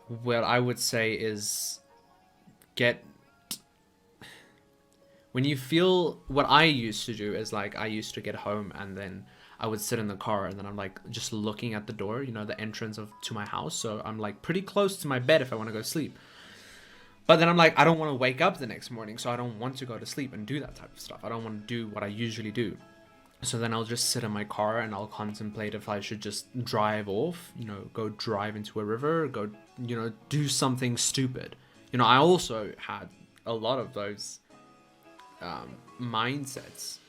What I would say is when you feel, what I used to do is like, I used to get home and then I would sit in the car and then I'm like just looking at the door, you know, the entrance to my house. So I'm like pretty close to my bed if I want to go sleep. But then I'm like, I don't want to wake up the next morning, so I don't want to go to sleep and do that type of stuff. I don't want to do what I usually do. So then I'll just sit in my car and I'll contemplate if I should just drive off, you know, go drive into a river, go, you know, do something stupid. You know, I also had a lot of those mindsets.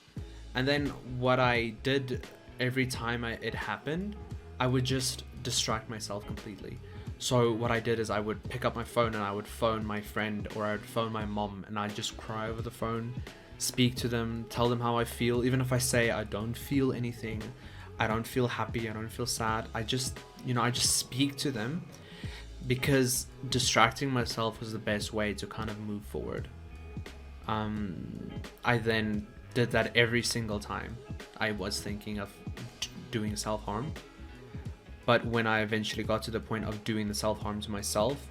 And then what I did every time it happened, I would just distract myself completely. So what I did is I would pick up my phone and I would phone my friend, or I would phone my mom, and I'd just cry over the phone, speak to them, tell them how I feel. Even if I say I don't feel anything, I don't feel happy, I don't feel sad, I just speak to them, because distracting myself was the best way to kind of move forward. I then did that every single time I was thinking of doing self-harm. But when I eventually got to the point of doing the self-harm to myself,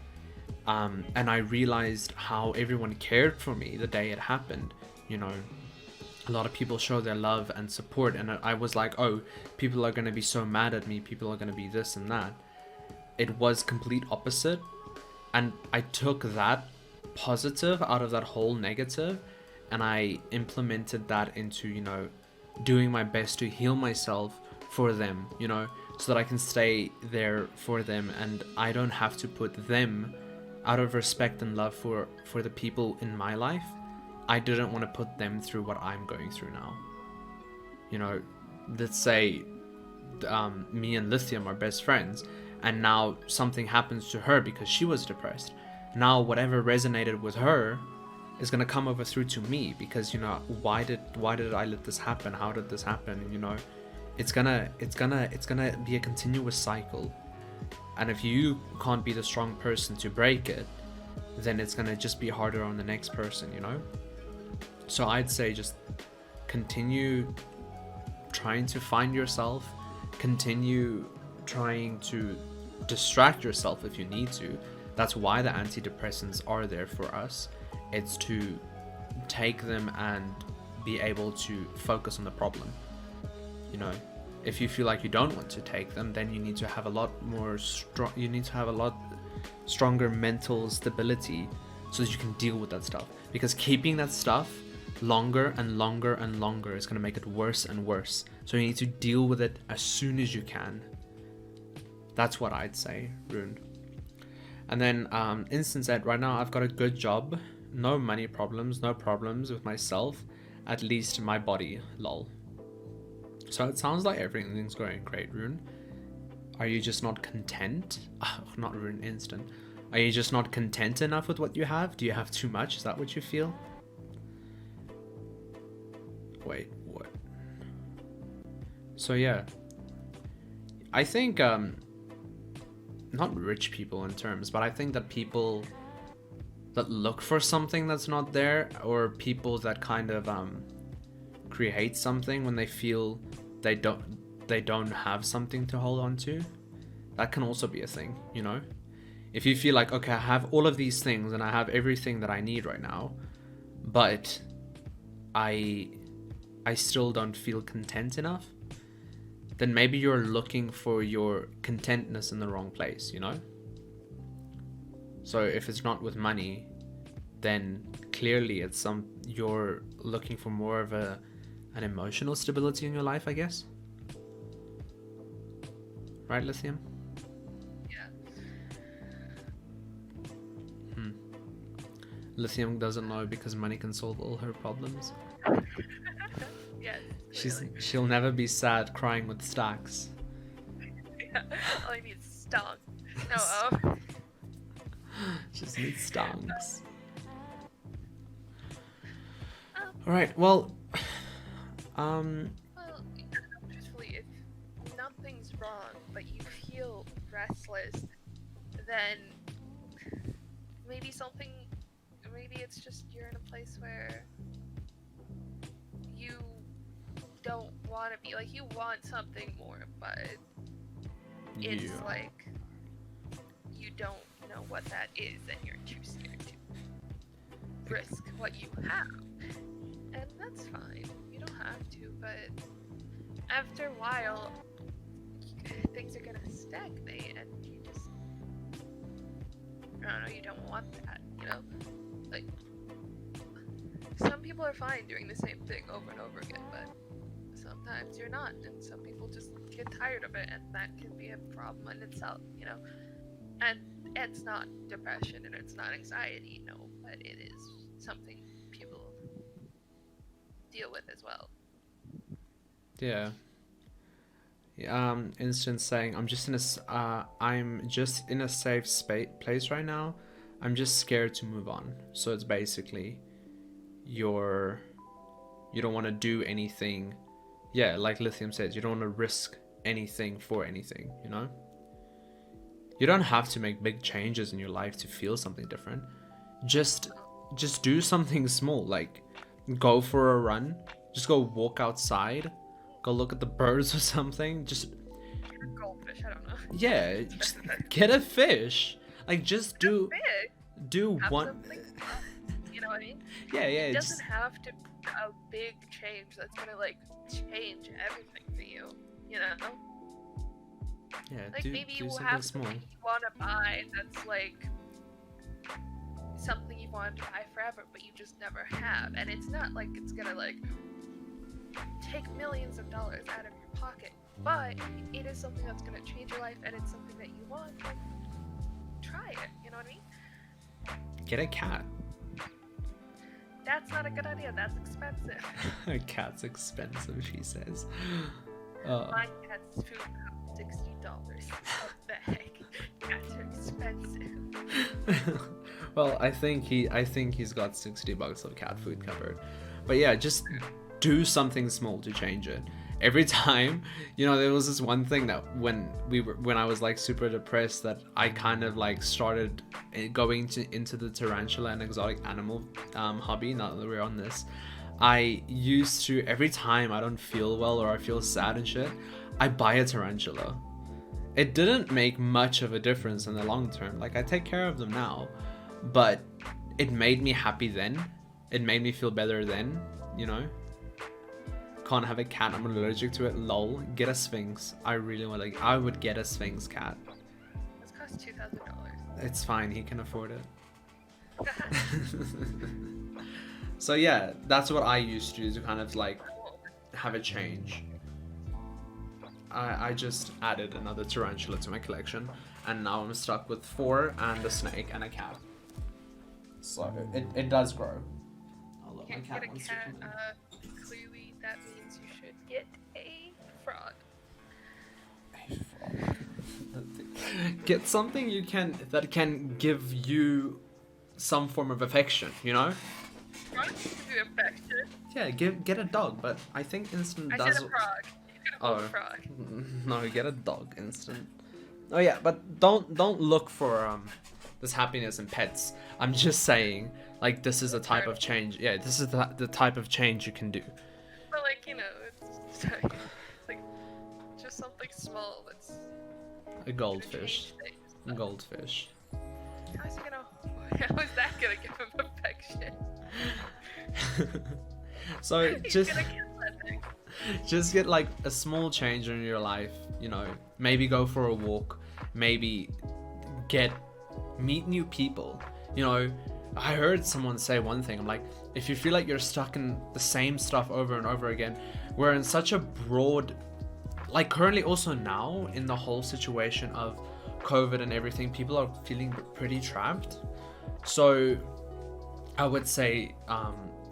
and I realized how everyone cared for me the day it happened, you know, a lot of people show their love and support, and I was like, oh, people are going to be so mad at me, people are going to be this and that. It was complete opposite, and I took that positive out of that whole negative, and I implemented that into, you know, doing my best to heal myself for them, you know, so that I can stay there for them, and I don't have to put them, out of respect and love for the people in my life, I didn't want to put them through what I'm going through now. You know, let's say me and Lithium are best friends, and now something happens to her because she was depressed. Now whatever resonated with her is gonna come over through to me, because, you know, why did I let this happen? How did this happen? You know, it's gonna be a continuous cycle, and if you can't be the strong person to break it, then it's gonna just be harder on the next person, you know. So I'd say just continue trying to find yourself, continue trying to distract yourself if you need to. That's why the antidepressants are there for us. It's to take them and be able to focus on the problem. You know, if you feel like you don't want to take them, then you need to have a lot stronger mental stability so that you can deal with that stuff. Because keeping that stuff longer and longer and longer is going to make it worse and worse. So you need to deal with it as soon as you can. That's what I'd say, Rune. And then Instant said, right now I've got a good job, no money problems, no problems with myself, at least my body, lol. So it sounds like everything's going great, Rune. Are you just not content? Not Rune, Instant. Are you just not content enough with what you have? Do you have too much? Is that what you feel? Wait, what? So yeah, I think not rich people in terms, but I think that people that look for something that's not there, or people that kind of create something when they feel they don't have something to hold on to, that can also be a thing, you know. If you feel like, okay, I have all of these things and I have everything that I need right now, but I I still don't feel content enough, then maybe you're looking for your contentness in the wrong place, you know? So if it's not with money, then clearly you're looking for more of an emotional stability in your life, I guess. Right, Lithium? Yeah. Lithium doesn't know because money can solve all her problems. Yes. She'll never be sad crying with stacks. Yeah. All I need is stung. No. Just need stonks. Um, All right. Well. Well, truthfully, if nothing's wrong, but you feel restless, then maybe it's just you're in a place where you don't want to be. Like, you want something more, but it's like you don't know what that is, and you're too scared to risk what you have. And that's fine. You don't have to, but after a while, things are gonna stagnate, and you just, I don't know, you don't want that, you know? Like, some people are fine doing the same thing over and over again, but sometimes you're not, and some people just get tired of it, and that can be a problem in itself, you know? And it's not depression, and it's not anxiety, no, but it is something people deal with as well. Yeah. Instance saying, I'm just in a safe place right now. I'm just scared to move on. So it's basically you don't want to do anything. Yeah, like Lithium says, you don't want to risk anything for anything, you know? You don't have to make big changes in your life to feel something different. Just do something small, like go for a run, just go walk outside, go look at the birds or something. Just goldfish, I don't know. Yeah, just get a fish. Like just do Have one. something fun, you know what I mean? Yeah. It doesn't have to be a big change that's gonna like change everything for you, you know? Yeah, Like maybe do you something have small. something you want to buy that's like something you wanted to buy forever, but you just never have, and it's not like it's gonna like take millions of dollars out of your pocket, but it is something that's gonna change your life, and it's something that you want. Try it, you know what I mean? Get a cat. That's not a good idea. That's expensive. A cat's expensive, she says. My cat's food costs $60. What the heck? Cats are expensive. Well, I think he's got $60 of cat food covered. But yeah, just do something small to change it. Every time, you know, there was this one thing that when I was like super depressed, that I kind of like started going into the tarantula and exotic animal hobby. Now that we're on this, I used to, every time I don't feel well or I feel sad and shit, I buy a tarantula. It didn't make much of a difference in the long term. Like, I take care of them now, but it made me happy then. It made me feel better then, you know? Can't have a cat, I'm allergic to it, lol. Get a sphinx. I would get a sphinx cat. This costs $2,000. It's fine, he can afford it. So yeah, that's what I used to do to kind of like have a change. I just added another tarantula to my collection, and now I'm stuck with 4 and a snake and a cat. So it does grow. I'll let my Can't cat get a wants cat, to- clearly that means you should get a frog. Get something that can give you some form of affection, you know? Frogs give you affection. Yeah, get a dog, but I think Instant I does. said a frog. You get a whole frog. No, get a dog, Instant. Oh yeah, but don't look for this happiness in pets. I'm just saying, like, this is a type of change. Yeah, this is the type of change you can do. But like, you know, it's like just something small that's A goldfish. gonna change things. Goldfish. How is that gonna give him affection? So He's just gonna kill it Just get like a small change in your life, you know, maybe go for a walk, maybe meet new people. You know, I heard someone say one thing, I'm like, if you feel like you're stuck in the same stuff over and over again, we're in such a broad, like currently also now in the whole situation of COVID and everything, people are feeling pretty trapped. So I would say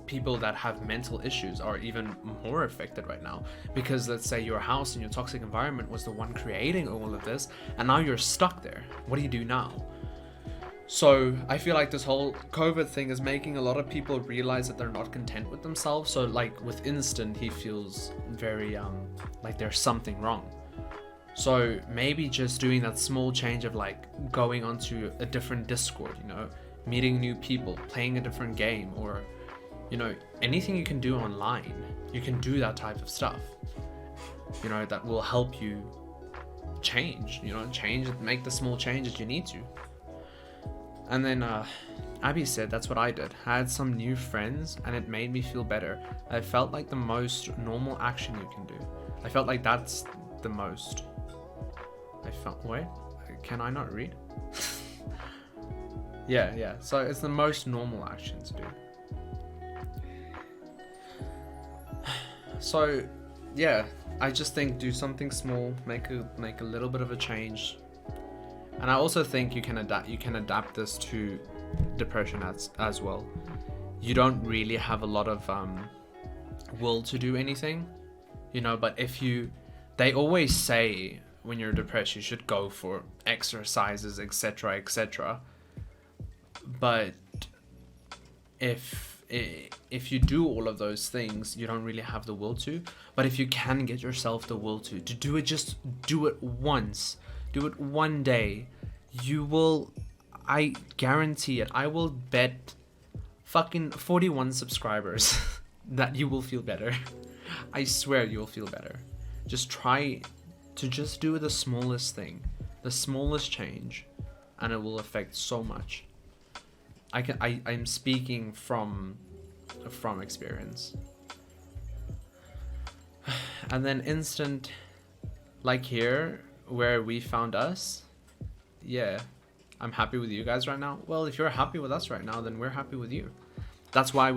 people that have mental issues are even more affected right now, because let's say your house and your toxic environment was the one creating all of this, and now you're stuck there. What do you do now? So I feel like this whole COVID thing is making a lot of people realize that they're not content with themselves. So like with Instant, he feels very like there's something wrong. So maybe just doing that small change of like going onto a different Discord, you know, meeting new people, playing a different game, or, you know, anything you can do online, you can do that type of stuff, you know, that will help you change, you know, make the small changes you need to. And then Abby said that's what I did. I had some new friends and it made me feel better. I felt like the most normal action you can do. I felt like that's the most. Wait, can I not read? Yeah, so it's the most normal action to do. So yeah, I just think do something small, make a little bit of a change. And I also think you can adapt this to depression as well. You don't really have a lot of will to do anything, you know, but they always say when you're depressed you should go for exercises, etc. But if you do all of those things, you don't really have the will to. But if you can get yourself the will to do it, just do it once. Do it one day. You will, I guarantee it, I will bet fucking 41 subscribers that you will feel better. I swear you will feel better. Just try to just do the smallest thing, the smallest change, and it will affect so much. I'm speaking from experience. And then Instant, like here where we found us, yeah, I'm happy with you guys right now. Well, if you're happy with us right now, then we're happy with you. That's why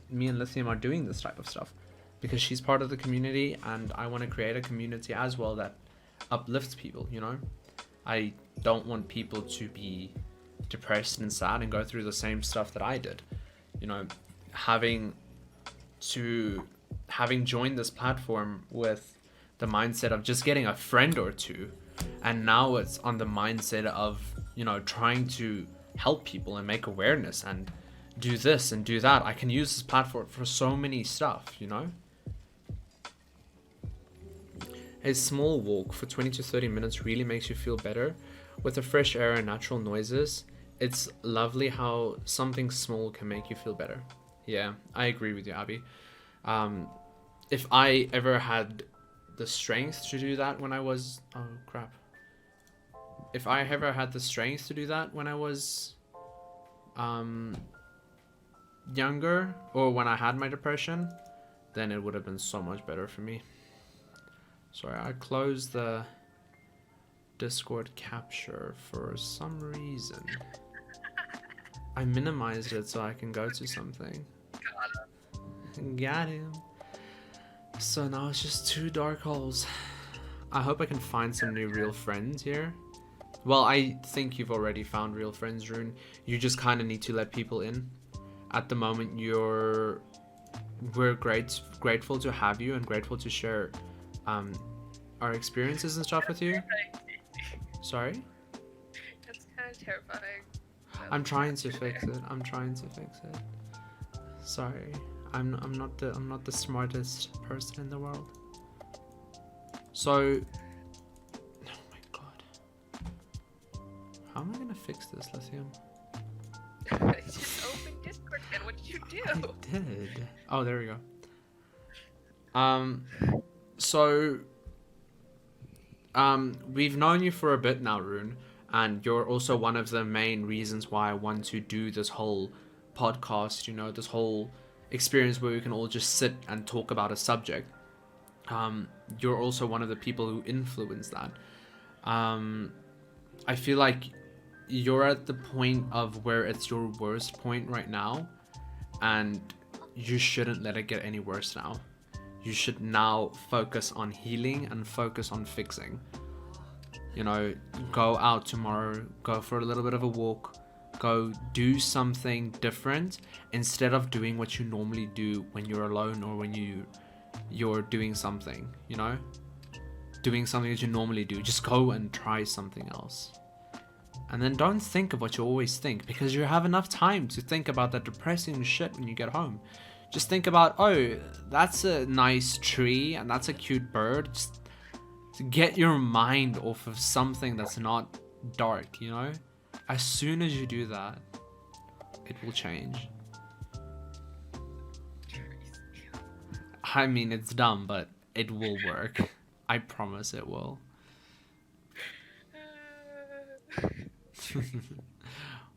me and Lithium are doing this type of stuff, because she's part of the community and I want to create a community as well that uplifts people, you know. I don't want people to be depressed and sad and go through the same stuff that I did, you know. Having joined this platform with the mindset of just getting a friend or two, and now it's on the mindset of, you know, trying to help people and make awareness and do this and do that. I can use this platform for so many stuff, you know. A small walk for 20 to 30 minutes really makes you feel better. With the fresh air and natural noises, it's lovely how something small can make you feel better. Yeah, I agree with you, Abby. If I ever had the strength to do that when I was... Oh, crap. If I ever had the strength to do that when I was younger, or when I had my depression, then it would have been so much better for me. Sorry, I closed the Discord capture for some reason. I minimized it so I can go to something. Got him. So now it's just 2 dark holes. I hope I can find some new real friends here. Well, I think you've already found real friends, Rune. You just kind of need to let people in. At the moment, we're grateful to have you and grateful to share our experiences and stuff with you. Sorry? That's kind of terrifying. I'm trying to fix it. Sorry. I'm not the smartest person in the world. So, oh my god. How am I gonna fix this, Lithium? Just open Discord again. What did you do? I did. Oh, there we go. So, we've known you for a bit now, Rune, and you're also one of the main reasons why I want to do this whole podcast, you know, this whole experience where we can all just sit and talk about a subject. You're also one of the people who influence that. I feel like you're at the point of where it's your worst point right now, and you shouldn't let it get any worse now. You should now focus on healing and focus on fixing. You know, go out tomorrow, go for a little bit of a walk, go do something different instead of doing what you normally do when you're alone or when you're doing something, you know? Doing something that you normally do. Just go and try something else. And then don't think of what you always think, because you have enough time to think about that depressing shit when you get home. Just think about, oh, that's a nice tree and that's a cute bird. Just to get your mind off of something that's not dark, you know? As soon as you do that, it will change. I mean, it's dumb, but it will work. I promise it will.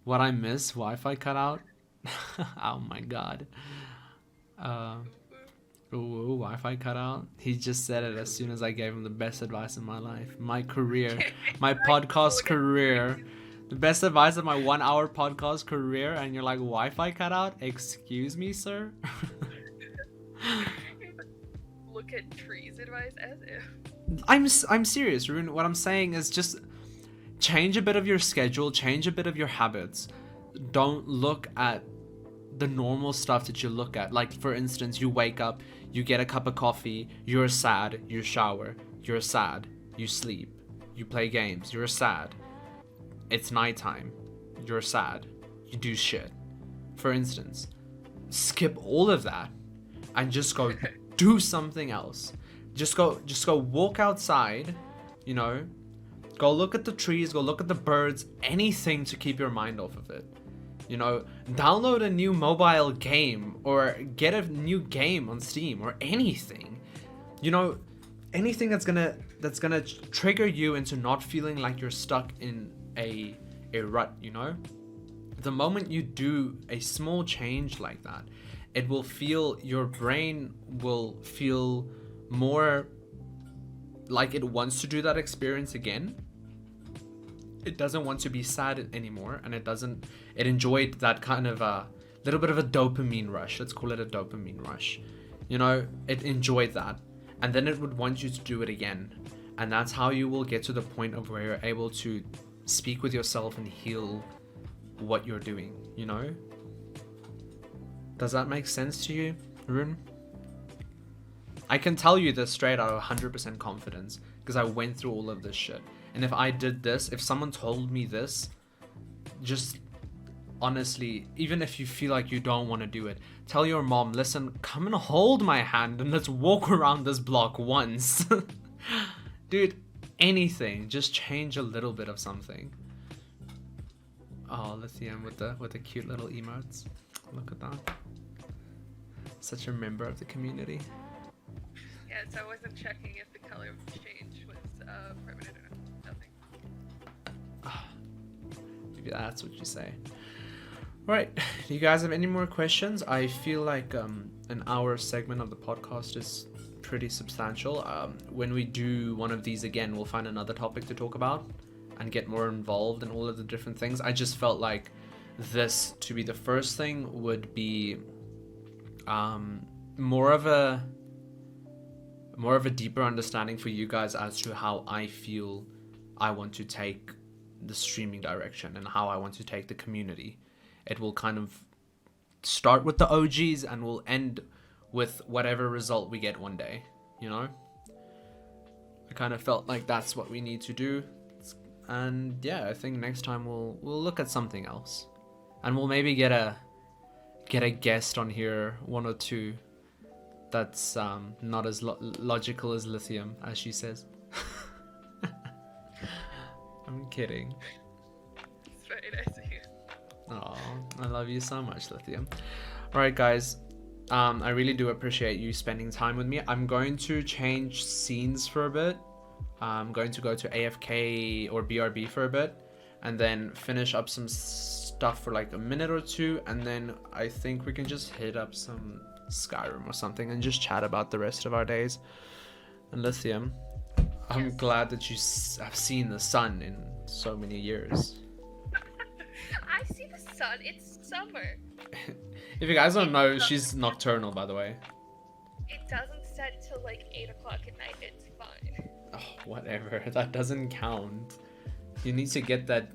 What I miss? Wi-Fi cut out? Oh my god. Wi-Fi cut out? He just said it as soon as I gave him the best advice in my life. My career. My podcast career. The best advice of my 1 hour podcast career, and you're like, Wi-Fi cut out? Excuse me, sir? Look at trees advice as if. I'm serious, Rune. What I'm saying is just change a bit of your schedule, change a bit of your habits. Don't look at the normal stuff that you look at. Like, for instance, you wake up, you get a cup of coffee, you're sad, you shower, you're sad, you sleep, you play games, you're sad. It's nighttime, you're sad, you do shit. For instance, skip all of that and just go do something else. Just go walk outside, you know, go look at the trees, go look at the birds, anything to keep your mind off of it. You know, download a new mobile game or get a new game on Steam or anything. You know, anything that's gonna trigger you into not feeling like you're stuck in a rut, you know? The moment you do a small change like that, it will feel, your brain will feel more like it wants to do that experience again. It doesn't want to be sad anymore, and it enjoyed that kind of a little bit of a dopamine rush. Let's call it a dopamine rush. You know, it enjoyed that, and then it would want you to do it again. And that's how you will get to the point of where you're able to speak with yourself and heal what you're doing, you know? Does that make sense to you, Rune? I can tell you this straight out of 100% confidence, because I went through all of this shit. And if I did this, if someone told me this, just honestly, even if you feel like you don't want to do it, tell your mom, listen, come and hold my hand and let's walk around this block once. Dude, anything, just change a little bit of something. Oh, lithium with the cute little emotes. Look at that. Such a member of the community. Yeah, so I wasn't checking if the color change was permanent or nothing. Maybe that's what you say. Alright, do you guys have any more questions? I feel like an hour segment of the podcast is pretty substantial. When we do one of these again, we'll find another topic to talk about and get more involved in all of the different things. I just felt like this to be the first thing would be more of a deeper understanding for you guys as to how I feel I want to take the streaming direction and how I want to take the community. It will kind of start with the OGs and will end with whatever result we get one day, you know? I kind of felt like that's what we need to do. And yeah, I think next time we'll look at something else. And we'll maybe get a guest on here, one or two, that's not as logical as lithium, as she says. I'm kidding. It's very nice of you. Oh, I love you so much, lithium. Alright guys, I really do appreciate you spending time with me. I'm going to change scenes for a bit. I'm going to go to AFK or BRB for a bit, and then finish up some stuff for like a minute or two, and then I think we can just hit up some Skyrim or something and just chat about the rest of our days. And Lithium, I'm Yes. glad that you have seen the sun in so many years. I see the sun. It's summer. If you guys don't know, she's nocturnal, by the way. It doesn't set till like 8 o'clock at night. It's fine. Oh, whatever. That doesn't count. You need to get that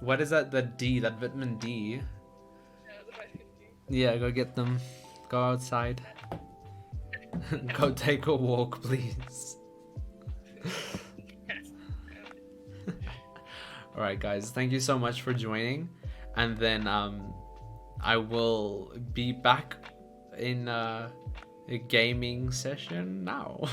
what is that? The D, that vitamin D. No, the vitamin D. Yeah, go get them. Go outside. Go take a walk, please. Yes. All right, guys. Thank you so much for joining, and then I will be back in a gaming session now.